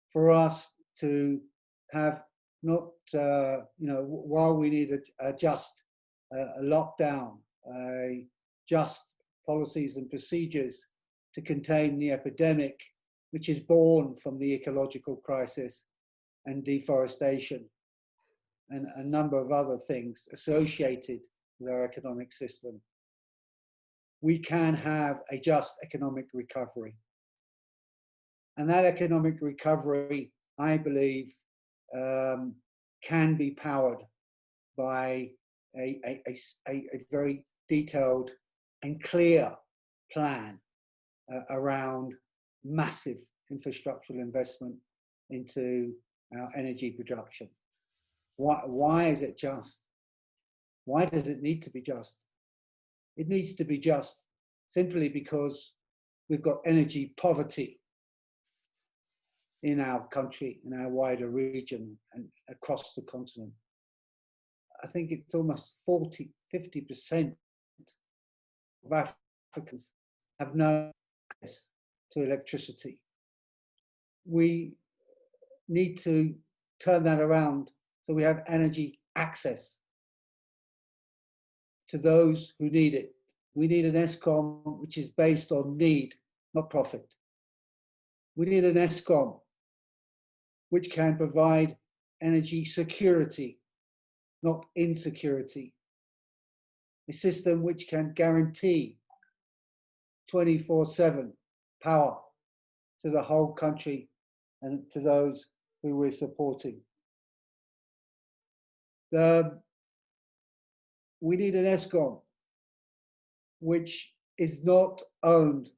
S10: for us to have not, while we need a just lockdown, just policies and procedures to contain the epidemic, which is born from the ecological crisis and deforestation and a number of other things associated with our economic system. We can have a just economic recovery. And that economic recovery, I believe, can be powered by a very detailed and clear plan around massive infrastructural investment into our energy production. Why is it just? Why does it need to be just? It needs to be just simply because we've got energy poverty in our country, in our wider region and across the continent. I think it's almost 50% of Africans have no access to electricity. We need to turn that around so we have energy access to those who need it. We need an Eskom which is based on need, not profit. We need an Eskom which can provide energy security, not insecurity. A system which can guarantee 24/7 power to the whole country and to those who we're supporting. We need an Eskom which is not owned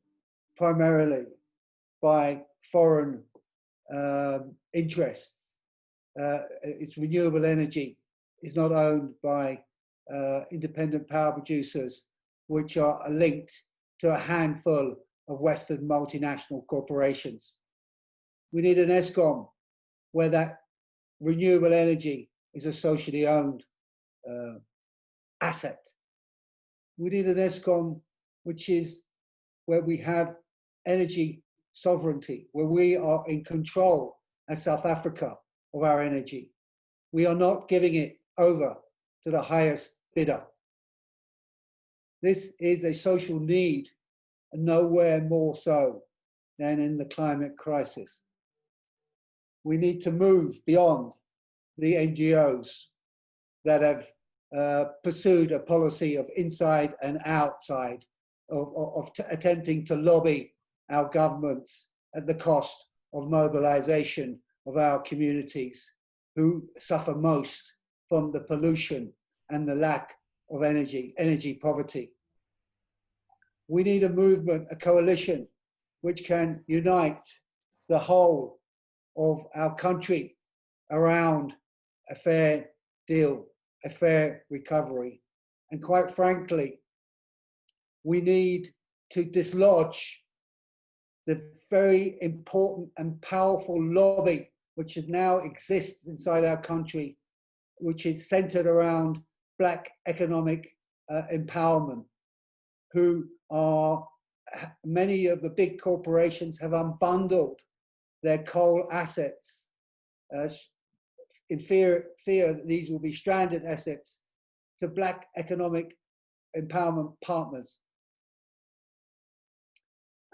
S10: primarily by foreign interests. Its renewable energy is not owned by independent power producers which are linked to a handful of Western multinational corporations. We need an Eskom where that renewable energy is a socially owned asset. We need an Eskom which is where we have energy sovereignty, where we are in control as South Africa of our energy. We are not giving it over to the highest bidder. This is a social need, and nowhere more so than in the climate crisis. We need to move beyond the NGOs that have pursued a policy of inside and outside, of attempting to lobby our governments at the cost of mobilization of our communities who suffer most from the pollution and the lack of energy poverty. We need a movement, a coalition, which can unite the whole of our country around a fair deal, a fair recovery. And quite frankly, we need to dislodge the very important and powerful lobby which now exists inside our country, which is centered around Black economic empowerment. who are, many of the big corporations have unbundled their coal assets in fear that these will be stranded assets to black economic empowerment partners.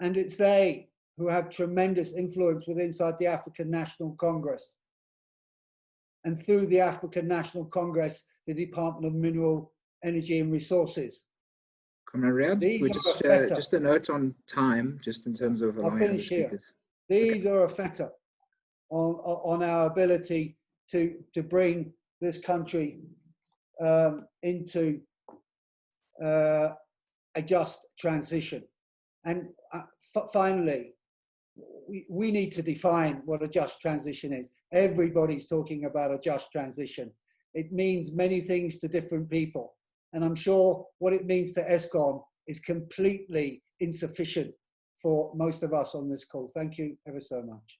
S10: And it's they who have tremendous influence inside the African National Congress. And through the African National Congress, the Department of Mineral, Energy and Resources.
S1: Comrade Rehad, we just a note on time, just in terms of
S10: I'll finish here. These are a fetter on our ability to bring this country into a just transition. And finally, we need to define what a just transition is. Everybody's talking about a just transition. It means many things to different people. And I'm sure what it means to Eskom is completely insufficient for most of us on this call. Thank you ever so much.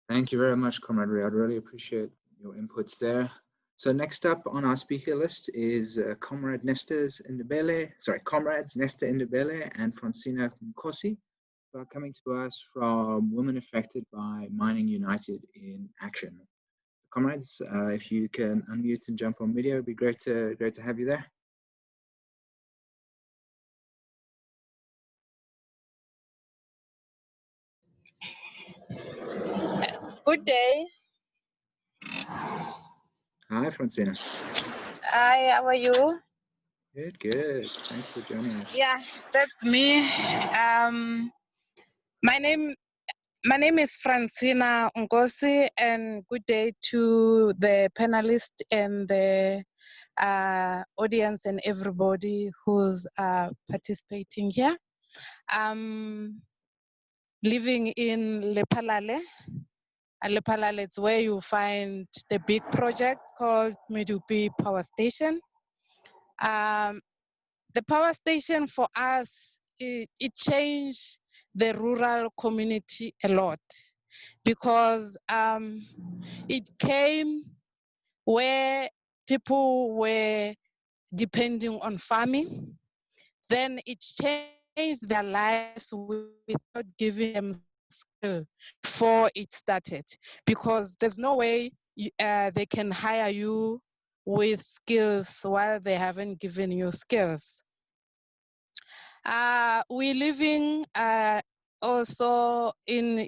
S1: Thank you very much, Comrade Rehad. I really appreciate your inputs there. So next up on our speaker list is Comrades Nestor Ndebele and Francina Nkosi, who are coming to us from Women Affected by Mining United in Action. Comrades, if you can unmute and jump on video, it'd be great to have you there.
S11: Good day.
S1: Hi, Francina.
S11: Hi, how are you?
S1: Good, good. Thanks for joining us.
S11: Yeah, that's me. My name is Francina Nkosi, and good day to the panelists and the audience and everybody who's participating here. Living in Lephalale. Lephalale is where you find the big project called Medupi Power Station. The power station for us, it changed the rural community a lot, because it came where people were depending on farming. Then it changed their lives without giving them skill before it started, because there's no way they can hire you with skills while they haven't given you skills. We're living also in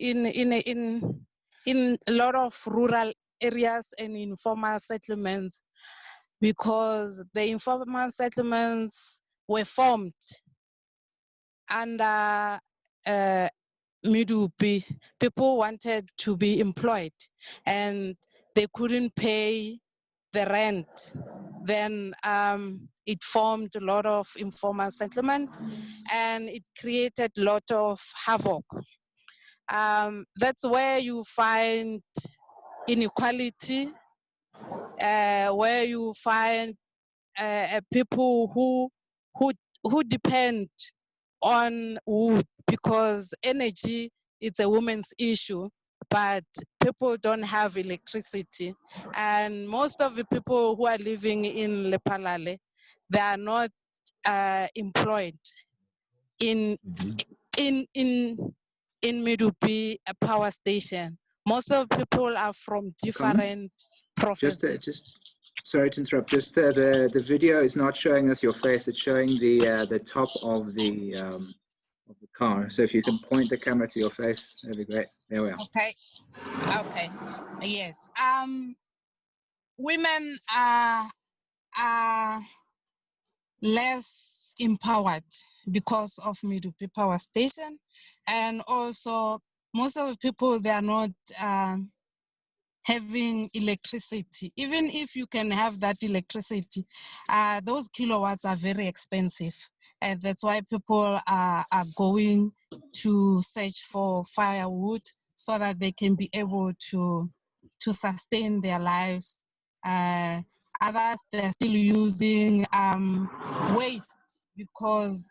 S11: a lot of rural areas and informal settlements, because the informal settlements were formed under Medupi. People wanted to be employed and they couldn't pay the rent. Then it formed a lot of informal settlement and it created a lot of havoc. That's where you find inequality, where you find people who depend on wood, because energy is a woman's issue, but people don't have electricity. And most of the people who are living in Lephalale, they are not employed in Medupi power station. Most of the people are from different provinces.
S1: Just sorry to interrupt. Just the video is not showing us your face. It's showing the top of the car. So if you can point the camera to your face, that'd be great. There we are.
S11: Okay. Okay. Yes. Women are less empowered because of Medupi power station, and also most of the people, they are not having electricity. Even if you can have that electricity, those kilowatts are very expensive, and that's why people are going to search for firewood so that they can be able to sustain their lives. Others, they're still using waste, because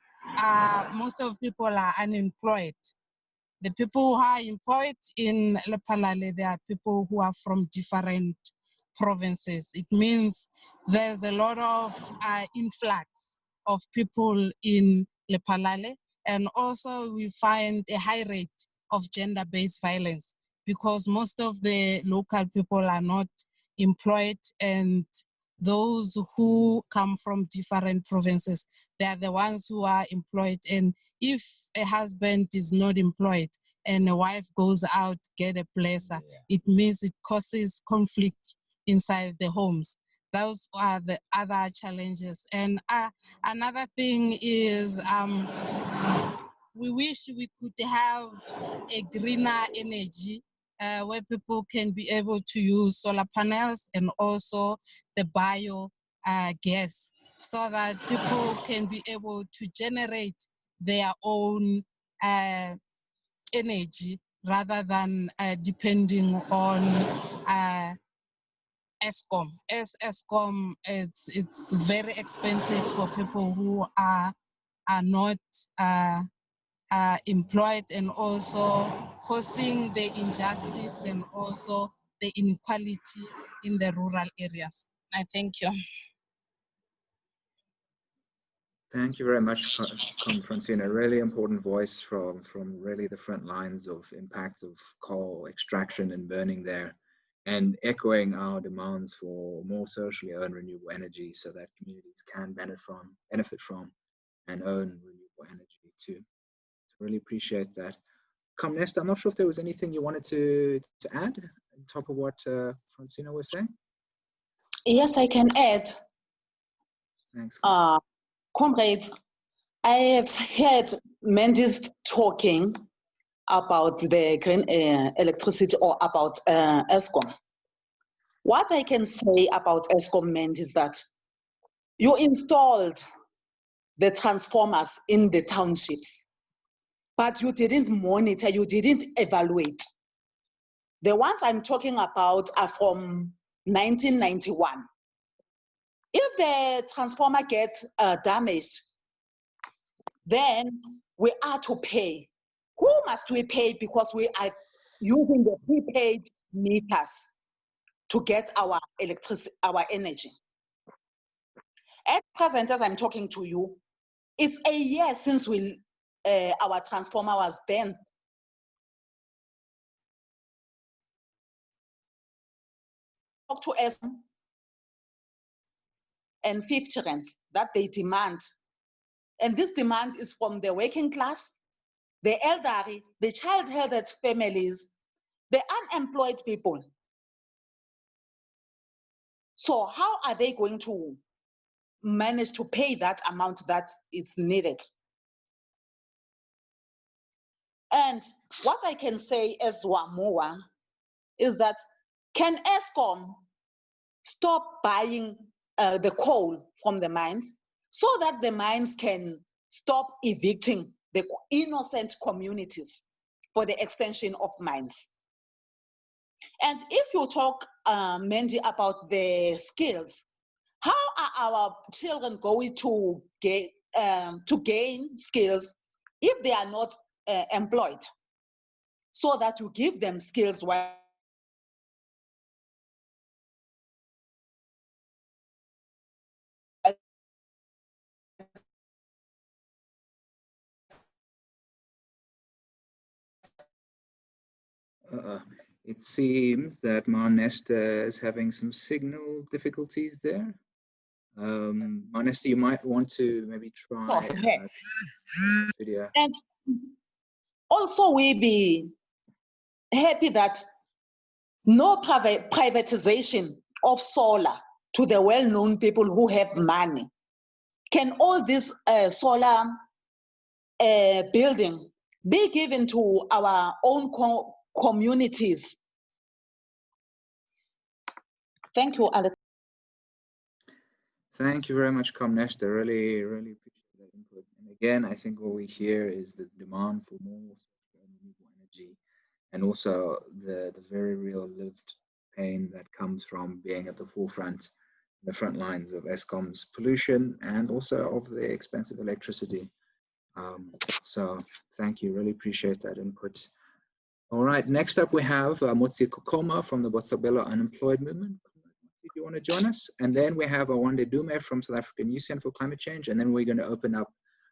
S11: most of people are unemployed. The people who are employed in Lephalale, they are people who are from different provinces. It means there's a lot of influx of people in Lephalale, and also we find a high rate of gender-based violence because most of the local people are not employed, and those who come from different provinces, they are the ones who are employed. And if a husband is not employed and a wife goes out, get a placer, it means it causes conflict inside the homes. Those are the other challenges. And another thing is we wish we could have a greener energy where people can be able to use solar panels and also the bio gas, so that people can be able to generate their own energy rather than depending on Eskom. As Eskom, it's very expensive for people who are not employed, and also causing the injustice and also the inequality in the rural areas. I thank you.
S1: Thank you very much, Francina. A really important voice from really the front lines of impacts of coal extraction and burning there, and echoing our demands for more socially owned renewable energy so that communities can benefit from and own renewable energy too. So really appreciate that. Comnest, I'm not sure if there was anything you wanted to add on top of what Francina was saying.
S12: Yes, I can add.
S1: Thanks.
S12: Comrades, I have heard Mendes talking about the green electricity or about Eskom. What I can say about Eskom, Mendes, is that you installed the transformers in the townships, but you didn't monitor, you didn't evaluate. The ones I'm talking about are from 1991. If the transformer gets damaged, then we are to pay. Who must we pay? Because we are using the prepaid meters to get our electricity, our energy. At present, as I'm talking to you, it's a year since our transformer was banned. Talk to us and 50 rands that they demand. And this demand is from the working class, the elderly, the child-held families, the unemployed people. So how are they going to manage to pay that amount that is needed? And what I can say as Wamoa is that, can Eskom stop buying the coal from the mines so that the mines can stop evicting the innocent communities for the extension of mines? And if you talk, Mandy, about the skills, how are our children going to gain skills if they are not employed? So that you give them skills while
S1: It seems that Marnesta is having some signal difficulties there. Marnesta, you might want to maybe try video.
S12: And also we be happy that no privatization of solar to the well-known people who have money. Can all this solar building be given to our own communities? Thank you, Alex.
S1: Thank you very much, Comnesta. Really, really appreciate that input. And again, I think what we hear is the demand for more renewable energy, and also the very real lived pain that comes from being at the forefront, the front lines of Eskom's pollution and also of the expensive electricity. So thank you, really appreciate that input. All right, next up we have Motsi Kokoma from the Botshabelo Unemployed Movement. if you want to join us. And then we have Awande Dume from South African Youth Centre for Climate Change. And then we're going to open up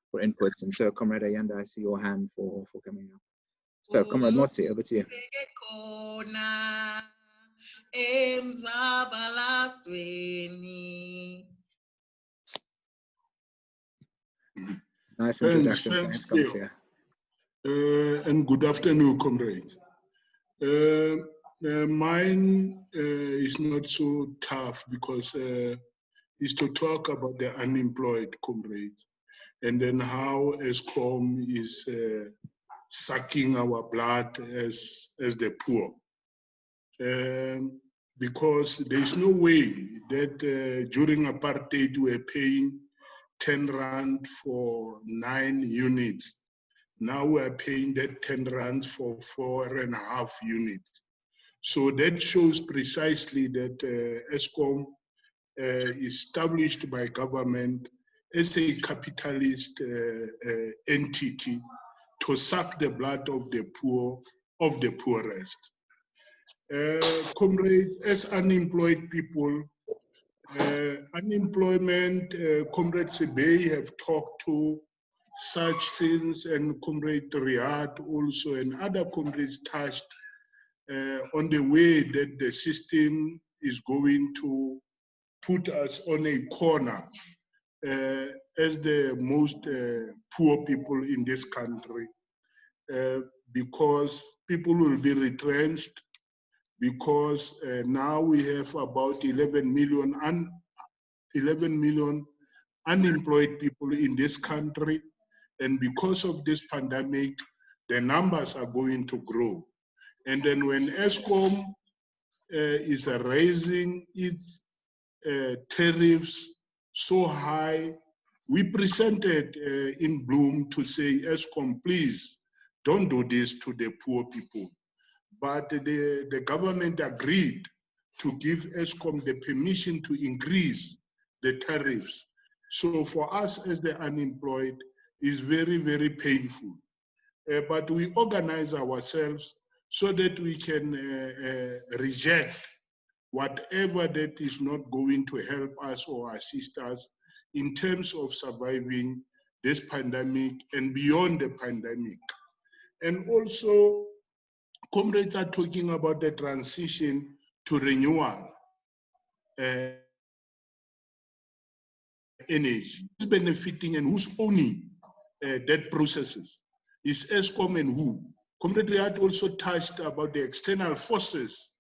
S1: for inputs. And so, Comrade Ayanda, I see your hand for coming up. So, Comrade Motsi, over to you. Nice introduction. Thanks, Comrade.
S13: And good afternoon, comrades. Mine is not so tough because it's to talk about the unemployed comrades and then how Eskom is sucking our blood as the poor. Because there's no way that during apartheid we were paying 10 rand for 9 units. Now we are paying that 10 rand for 4.5 units. So that shows precisely that Eskom established by government as a capitalist entity to suck the blood of the poor, of the poorest. Comrades, as unemployed people, unemployment, Comrade Sebei have talked to such things, and Comrade Rehad also, and other comrades touched on the way that the system is going to put us on a corner as the most poor people in this country, because people will be retrenched, because now we have about 11 million unemployed people in this country. And because of this pandemic, the numbers are going to grow. And then when Eskom is raising its tariffs so high, we presented in Bloom to say, Eskom, please don't do this to the poor people. But the government agreed to give Eskom the permission to increase the tariffs. So for us as the unemployed, is very, very painful. But we organize ourselves so that we can reject whatever that is not going to help us or assist us in terms of surviving this pandemic and beyond the pandemic. And also, comrades are talking about the transition to renewable energy. Who's benefiting and who's owning that processes? Is Eskom and who? Comrade Rehad also touched about the external forces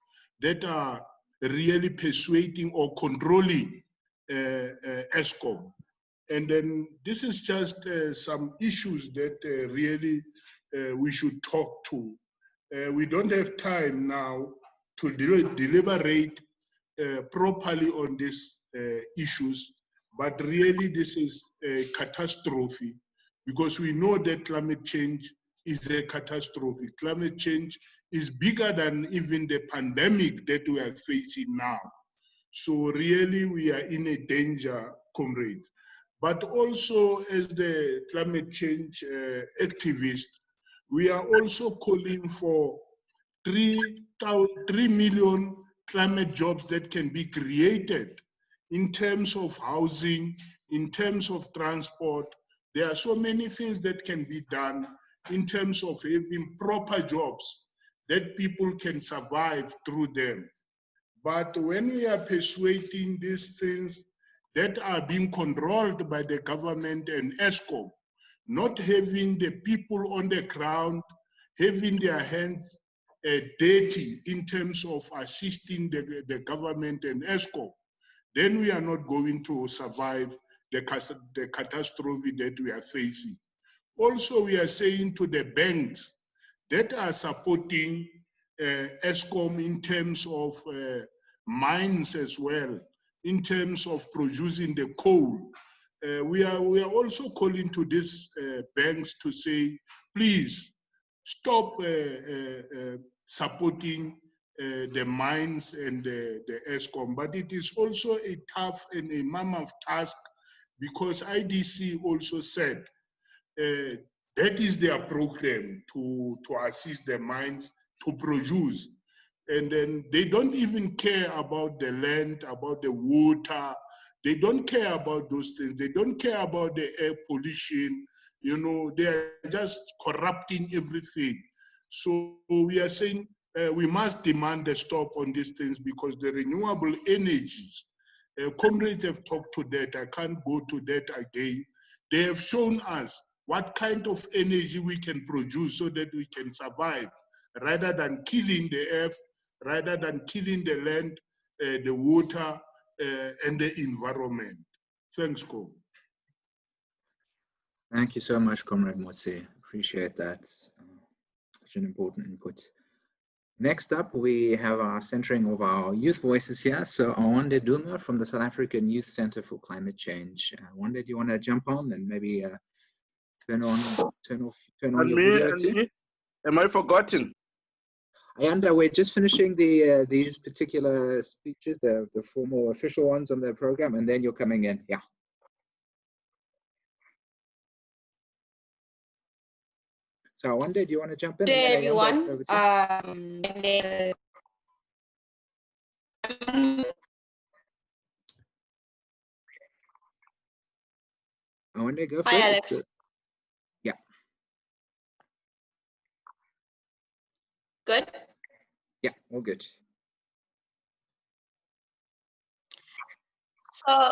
S13: that are really persuading or controlling Eskom. And then this is just some issues that really we should talk to. We don't have time now to deliberate properly on these issues, but really this is a catastrophe, because we know that climate change is a catastrophe. Climate change is bigger than even the pandemic that we are facing now. So really we are in a danger, comrades. But also as the climate change activists, we are also calling for 3 million climate jobs that can be created in terms of housing, in terms of transport. There are so many things that can be done in terms of having proper jobs that people can survive through them. But when we are persuading these things that are being controlled by the government and Eskom, not having the people on the ground, having their hands dirty in terms of assisting the government and Eskom, then we are not going to survive the catastrophe that we are facing. Also, we are saying to the banks that are supporting Eskom in terms of mines as well, in terms of producing the coal. We are also calling to these banks to say, please stop supporting the mines and the Eskom. But it is also a tough and a mammoth task, because IDC also said that is their program to assist the mines to produce. and then they don't even care about the land, about the water. They don't care about those things. They don't care about the air pollution. You know, they are just corrupting everything. So we are saying we must demand a stop on these things, because the renewable energies, comrades have talked to that. I can't go to that again. They have shown us what kind of energy we can produce so that we can survive, rather than killing the earth, rather than killing the land, the water, and the environment. Thanks, Ko.
S1: Thank you so much, Comrade Motsi. Appreciate that. Such an important input. Next up, we have our centering of our youth voices here. So Awande Duma from the South African Youth Center for Climate Change. Awande, do you want to jump on and maybe turn on your video too?
S14: Am I forgotten?
S1: Ayanda, we're just finishing these particular speeches, the formal official ones on the program, and then you're coming in. Yeah. So Awande, do you want to jump in?
S15: Good day, everyone.
S1: Awande, go for
S15: Hi,
S1: it.
S15: Alex.
S1: Yeah.
S15: Good?
S1: Yeah, all good.
S15: So,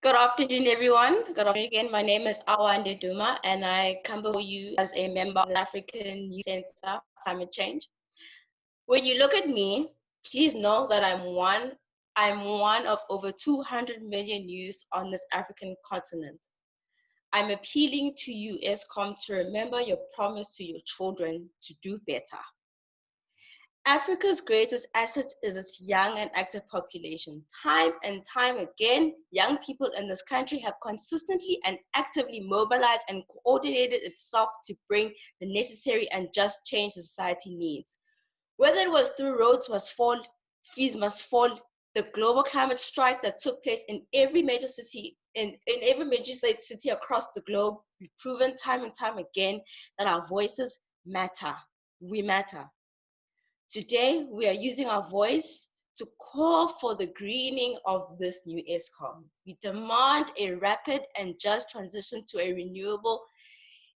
S15: good afternoon, everyone. Good afternoon again. My name is Awande Duma, and I come before you as a member of the African Youth Center for Climate Change. When you look at me, please know that I'm one of over 200 million youth on this African continent. I'm appealing to you, Eskom, to remember your promise to your children to do better. Africa's greatest asset is its young and active population. Time and time again, young people in this country have consistently and actively mobilized and coordinated itself to bring the necessary and just change society needs. Whether it was through roads must fall, fees must fall, the global climate strike that took place in every major city, in every major city across the globe, we've proven time and time again that our voices matter. We matter. Today, we are using our voice to call for the greening of this new Eskom. We demand a rapid and just transition to a renewable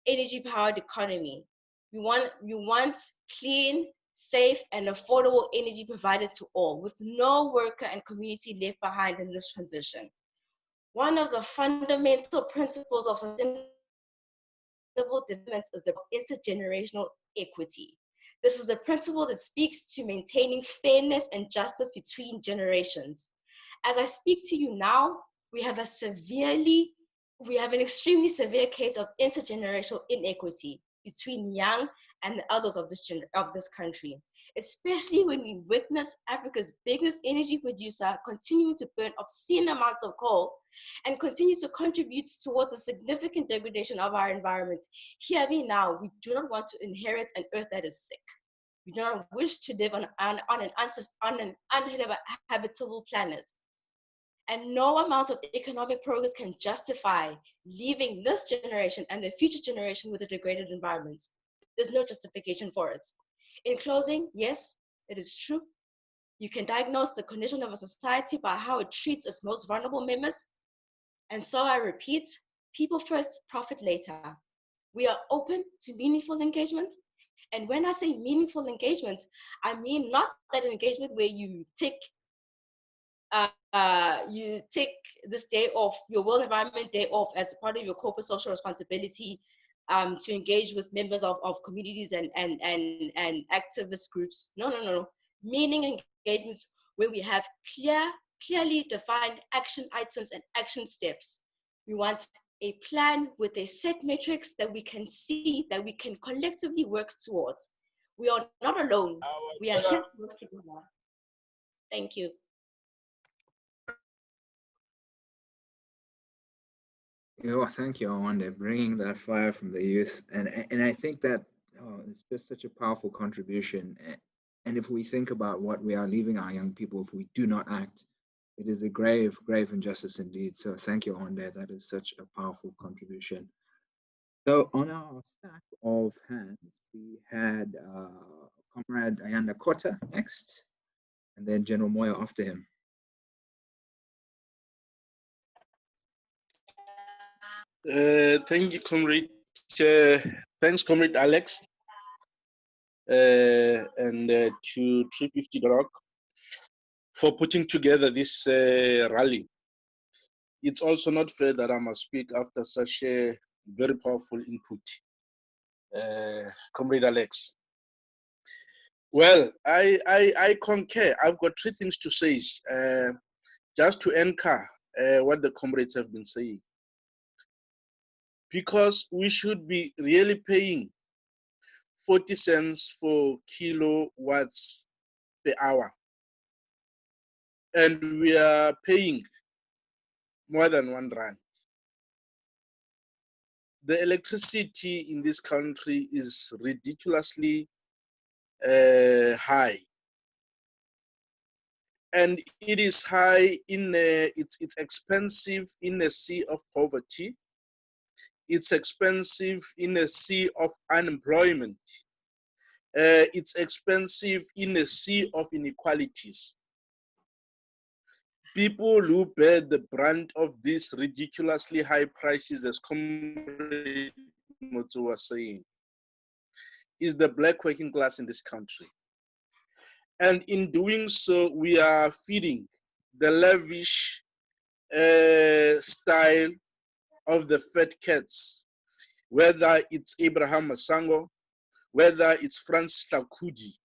S15: energy-powered economy. We want clean, safe, and affordable energy provided to all, with no worker and community left behind in this transition. One of the fundamental principles of sustainable development is the intergenerational equity. This is the principle that speaks to maintaining fairness and justice between generations. As I speak to you now, we have an extremely severe case of intergenerational inequity between young and the elders of this country, especially when we witness Africa's biggest energy producer continuing to burn obscene amounts of coal and continues to contribute towards a significant degradation of our environment. Hear me now, we do not want to inherit an earth that is sick. We do not wish to live on an uninhabitable planet. And no amount of economic progress can justify leaving this generation and the future generation with a degraded environment. There's no justification for it. In closing, yes, it is true. You can diagnose the condition of a society by how it treats its most vulnerable members. And so I repeat, people first, profit later. We are open to meaningful engagement. And when I say meaningful engagement, I mean not that engagement where you take this day off, your World Environment Day off, as part of your corporate social responsibility to engage with members of communities and activist groups. No. Meaning engagements where we have clearly defined action items and action steps. We want a plan with a set metrics that we can see, that we can collectively work towards. We are not alone. We are here to work together. Thank you.
S1: Oh, thank you, Awande, bringing that fire from the youth. And I think that it's just such a powerful contribution. And if we think about what we are leaving our young people, if we do not act, it is a grave, grave injustice indeed. So thank you, Awande. That is such a powerful contribution. So on our stack of hands, we had Comrade Ayanda Kota next, and then General Moyo after him.
S14: Thank you, Comrade. Thanks, Comrade Alex, and to 350 Rock for putting together this rally. It's also not fair that I must speak after such a very powerful input, Comrade Alex. Well, I concur. I've got three things to say, just to anchor what the comrades have been saying. Because we should be really paying 40 cents for kilowatts per hour. And we are paying more than R1. The electricity in this country is ridiculously high. And it is high in it's expensive in a sea of poverty. It's expensive in a sea of unemployment. It's expensive in a sea of inequalities. People who bear the brunt of these ridiculously high prices, as Comrade Motsu was saying, is the black working class in this country. And in doing so, we are feeding the lavish style of the fat cats, whether it's Abraham Masango, whether it's Francis Tlakudi,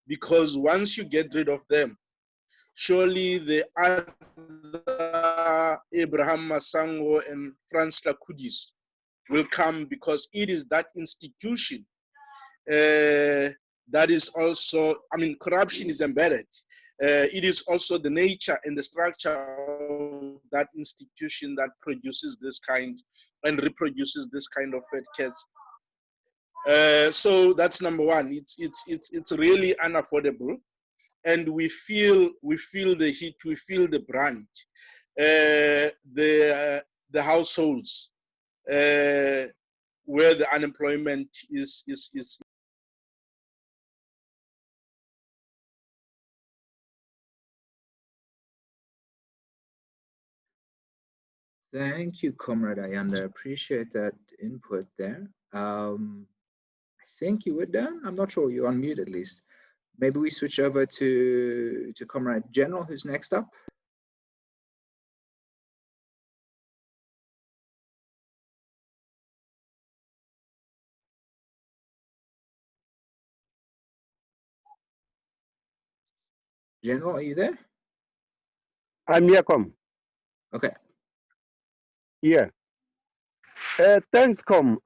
S14: because once you get rid of them, surely the other Abraham Masango and Francis Tlakudis will come, because it is that institution that is also, I mean, corruption is embedded. It is also the nature and the structure of that institution that produces this kind and reproduces this kind of fat cats. So that's number one. It's really unaffordable, and we feel the heat, we feel the brunt. The households where the unemployment is.
S1: Thank you, Comrade Ayanda. Appreciate that input there. I think you were done. I'm not sure. You're on mute at least. Maybe we switch over to Comrade General, who's next up. General, are you there?
S16: I'm here, Com.
S1: Okay.
S16: Yeah. Thanks, Com.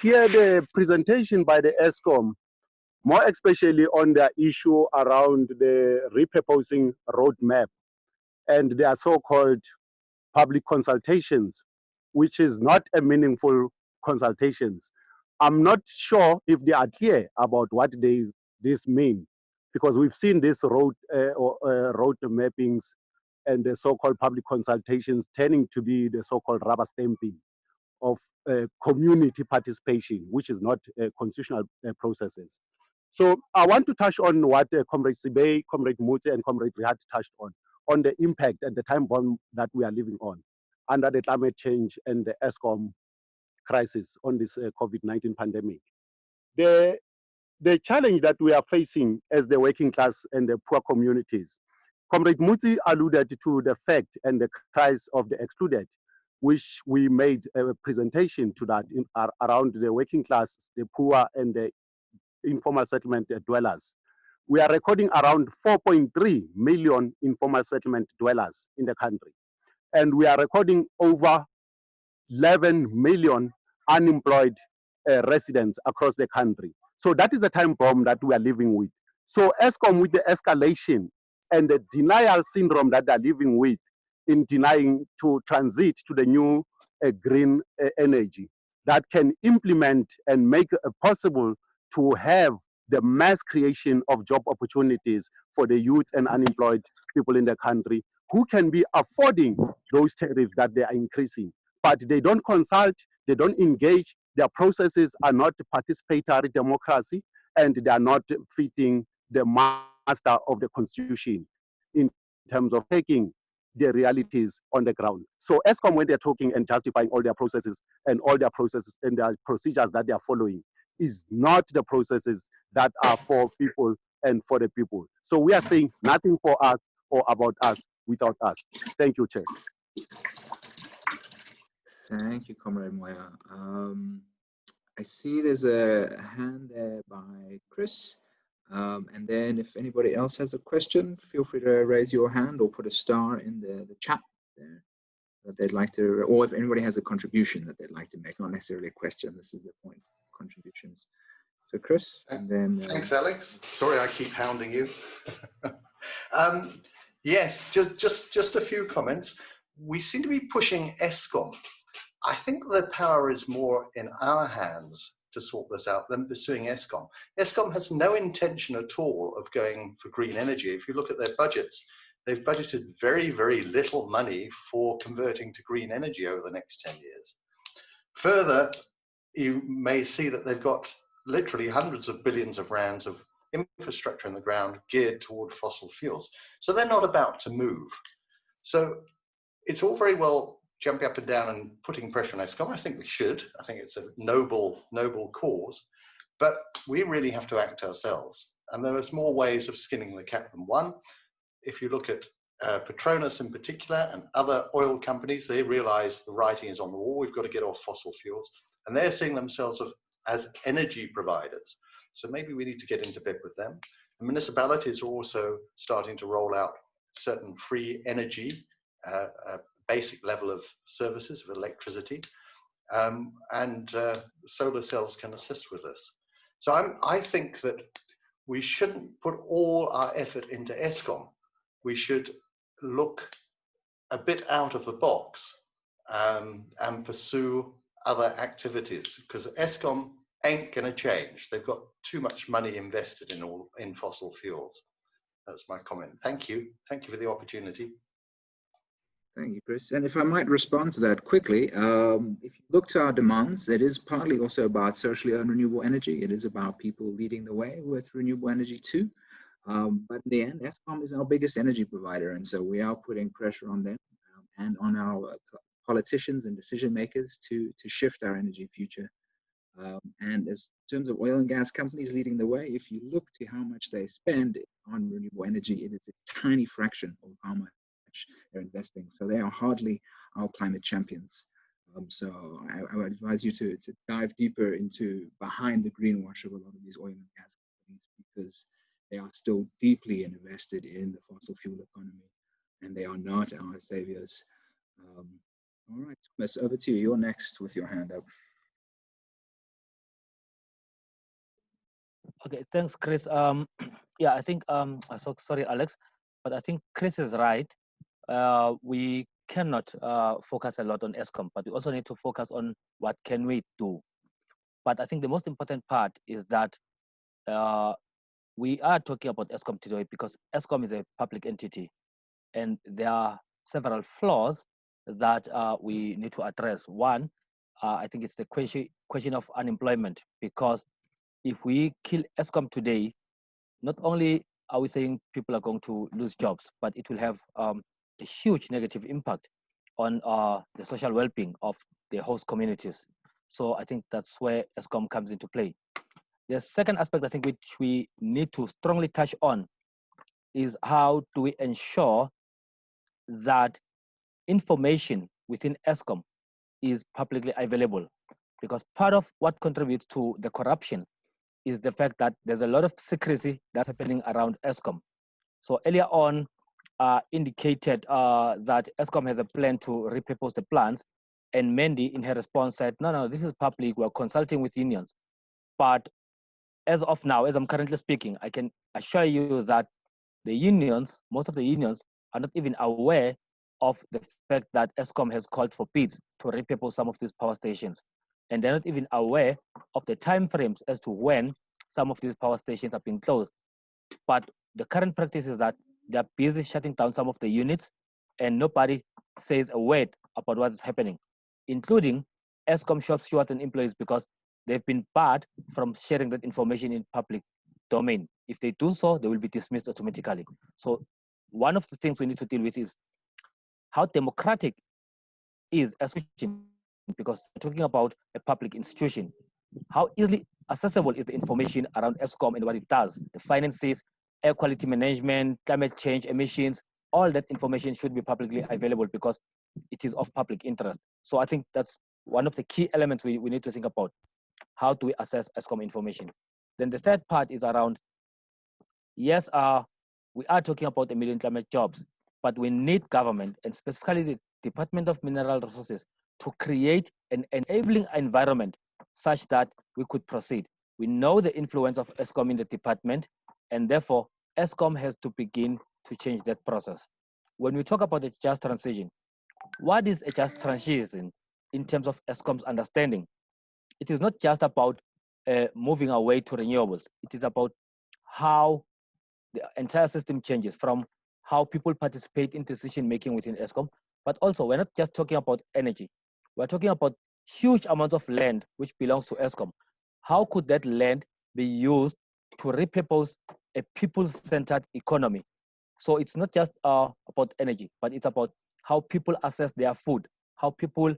S16: Here the presentation by the ESCOM, more especially on the issue around the repurposing roadmap and their so-called public consultations, which is not a meaningful consultations. I'm not sure if they are clear about what this mean, because we've seen this road mappings and the so-called public consultations turning to be the so-called rubber stamping of community participation, which is not constitutional processes. So I want to touch on what Comrade Sebei, Comrade Motsu, and Comrade Rehad touched on the impact and the time bomb that we are living on under the climate change and the ESCOM crisis on this COVID-19 pandemic. The challenge that we are facing as the working class and the poor communities, Comrade Motsu alluded to the fact and the cries of the excluded, which we made a presentation to that around the working class, the poor, and the informal settlement dwellers. We are recording around 4.3 million informal settlement dwellers in the country. And we are recording over 11 million unemployed residents across the country. So that is the time bomb that we are living with. So ESCOM, with the escalation and the denial syndrome that they're living with in denying to transit to the new green energy that can implement and make it possible to have the mass creation of job opportunities for the youth and unemployed people in the country who can be affording those tariffs that they are increasing. But they don't consult, they don't engage, their processes are not participatory democracy, and they are not fitting the master of the constitution in terms of taking the realities on the ground. So Eskom, when they're talking and justifying all their processes and their procedures that they are following, is not the processes that are for people and for the people. So we are saying nothing for us or about us without us. Thank you, Chair.
S1: Thank you, Comrade Moya. I see there's a hand there by Chris. And then if anybody else has a question, feel free to raise your hand or put a star in the chat there that they'd like to, or if anybody has a contribution that they'd like to make, not necessarily a question, this is the point, contributions. So Chris, and then...
S7: Thanks, Alex. Sorry I keep hounding you. Yes, just a few comments. We seem to be pushing Eskom. I think the power is more in our hands to sort this out than pursuing Eskom. Eskom has no intention at all of going for green energy. If you look at their budgets, they've budgeted very, very little money for converting to green energy over the next 10 years. Further, you may see that they've got literally hundreds of billions of rands of infrastructure in the ground geared toward fossil fuels. So they're not about to move. So it's all very well jumping up and down and putting pressure on Eskom. I think we should. I think it's a noble cause, but we really have to act ourselves. And there is more ways of skinning the cat than one. If you look at Petronas in particular and other oil companies, they realize the writing is on the wall. We've got to get off fossil fuels, and they're seeing themselves as energy providers. So maybe we need to get into bed with them. The municipalities are also starting to roll out certain free energy, basic level of services of electricity, and solar cells can assist with this. So I think that we shouldn't put all our effort into Eskom. We should look a bit out of the box and pursue other activities, because Eskom ain't going to change. They've got too much money invested in fossil fuels. That's my comment. Thank you. Thank you for the opportunity.
S1: Thank you, Chris. And if I might respond to that quickly, if you look to our demands, it is partly also about socially owned renewable energy. It is about people leading the way with renewable energy too. But in the end, Eskom is our biggest energy provider. And so we are putting pressure on them and on our politicians and decision makers to shift our energy future. And in terms of oil and gas companies leading the way, if you look to how much they spend on renewable energy, it is a tiny fraction of how much they're investing. So they are hardly our climate champions. So I would advise you to dive deeper into behind the greenwash of a lot of these oil and gas companies, because they are still deeply invested in the fossil fuel economy, and they are not our saviors. All right, Thomas, over to you. You're next with your hand up.
S6: Okay, thanks, Chris. Yeah, I think, sorry, Alex, but I think Chris is right. We cannot focus a lot on Eskom, but we also need to focus on what can we do. But I think the most important part is that we are talking about Eskom today because Eskom is a public entity, and there are several flaws that we need to address. One, I think it's the question of unemployment, because if we kill Eskom today, not only are we saying people are going to lose jobs, but it will have a huge negative impact on the social well-being of the host communities. So I think that's where Eskom comes into play. The second aspect I think which we need to strongly touch on is how do we ensure that information within Eskom is publicly available, because part of what contributes to the corruption is the fact that there's a lot of secrecy that's happening around Eskom. So earlier on, indicated that Eskom has a plan to repurpose the plants, and Mandy in her response said, no, this is public, we're consulting with unions. But as of now, as I'm currently speaking, I can assure you that the unions, most of the unions, are not even aware of the fact that Eskom has called for bids to repurpose some of these power stations. And they're not even aware of the timeframes as to when some of these power stations are being closed. But the current practice is that they're busy shutting down some of the units, and nobody says a word about what is happening, including Eskom shop stewards and employees, because they've been barred from sharing that information in public domain. If they do so, they will be dismissed automatically. So one of the things we need to deal with is how democratic is a institution, because we're talking about a public institution. How easily accessible is the information around Eskom and what it does, the finances, air quality management, climate change, emissions, all that information should be publicly available because it is of public interest. So I think that's one of the key elements we need to think about. How do we assess Eskom information? Then the third part is around, yes, we are talking about 1 million climate jobs, but we need government, and specifically the Department of Mineral Resources, to create an enabling environment such that we could proceed. We know the influence of Eskom in the department, and therefore Eskom has to begin to change that process. When we talk about a just transition, what is a just transition in terms of Eskom's understanding? It is not just about moving away to renewables. It is about how the entire system changes, from how people participate in decision making within Eskom, but also we're not just talking about energy. We're talking about huge amounts of land which belongs to Eskom. How could that land be used to repurpose a people-centered economy? So it's not just about energy, but it's about how people access their food, how people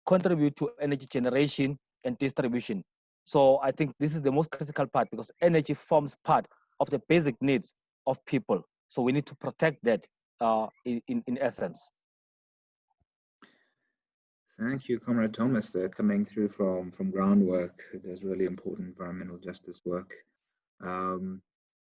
S6: contribute to energy generation and distribution. So I think this is the most critical part, because energy forms part of the basic needs of people. So we need to protect that in essence.
S1: Thank you, Comrade Thomas. They're coming through from groundwork. There's really important environmental justice work.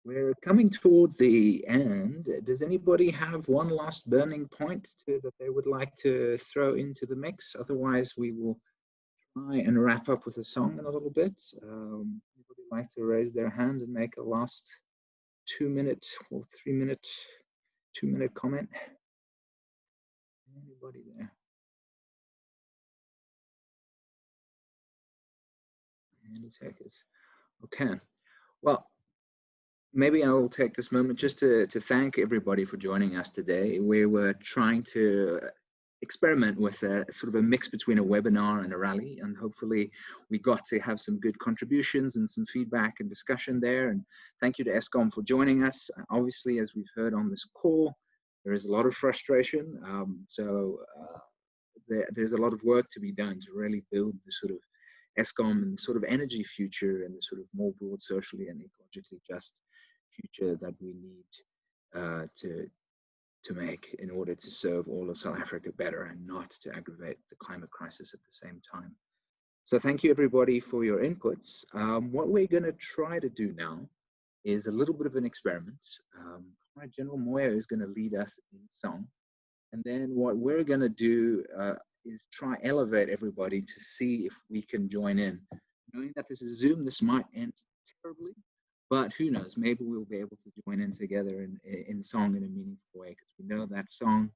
S1: We're coming towards the end. Does anybody have one last burning point that they would like to throw into the mix? Otherwise, we will try and wrap up with a song in a little bit. Anybody like to raise their hand and make a last 2-minute or 3-minute, 2-minute comment? Anybody there? Any takers? Okay. Well, maybe I'll take this moment just to thank everybody for joining us today. We were trying to experiment with a sort of a mix between a webinar and a rally, and hopefully we got to have some good contributions and some feedback and discussion there. And thank you to Eskom for joining us. Obviously, as we've heard on this call, there is a lot of frustration. There's a lot of work to be done to really build the sort of Eskom and the sort of energy future and the sort of more broad socially and ecologically just future that we need to make in order to serve all of South Africa better and not to aggravate the climate crisis at the same time. So thank you everybody for your inputs. What we're going to try to do now is a little bit of an experiment. My General Moyo is going to lead us in song, and then what we're going to do is try elevate everybody to see if we can join in. Knowing that this is Zoom, this might end terribly, but who knows, maybe we'll be able to join in together in song in a meaningful way, because we know that song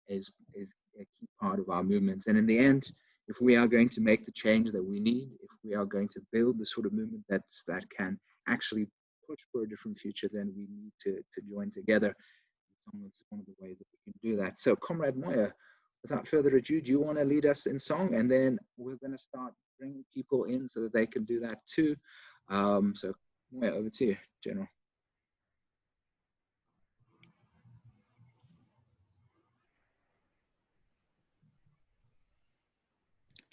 S1: is a key part of our movements. And in the end, if we are going to make the change that we need, if we are going to build the sort of movement that can actually push for a different future, then we need to join together. Song is one of the ways that we can do that. So Comrade Moyo, without further ado, do you want to lead us in song? And then we're going to start bringing people in so that they can do that too. So Moyo, over to you, General.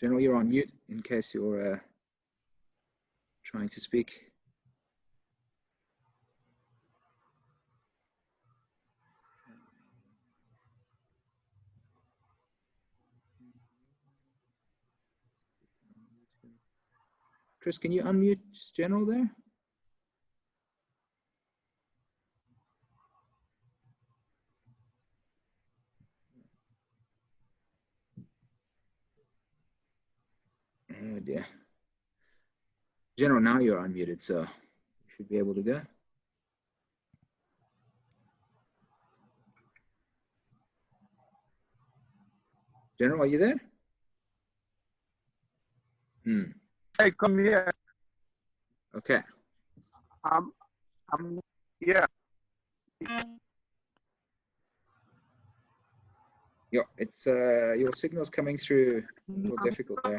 S1: General, you're on mute in case you're trying to speak. Chris, can you unmute General there? Oh dear. General, now you're unmuted, so you should be able to go. General, are you there?
S16: Hey, come here.
S1: Okay.
S16: Yeah.
S1: Yeah, it's your signal's coming through a little difficult there.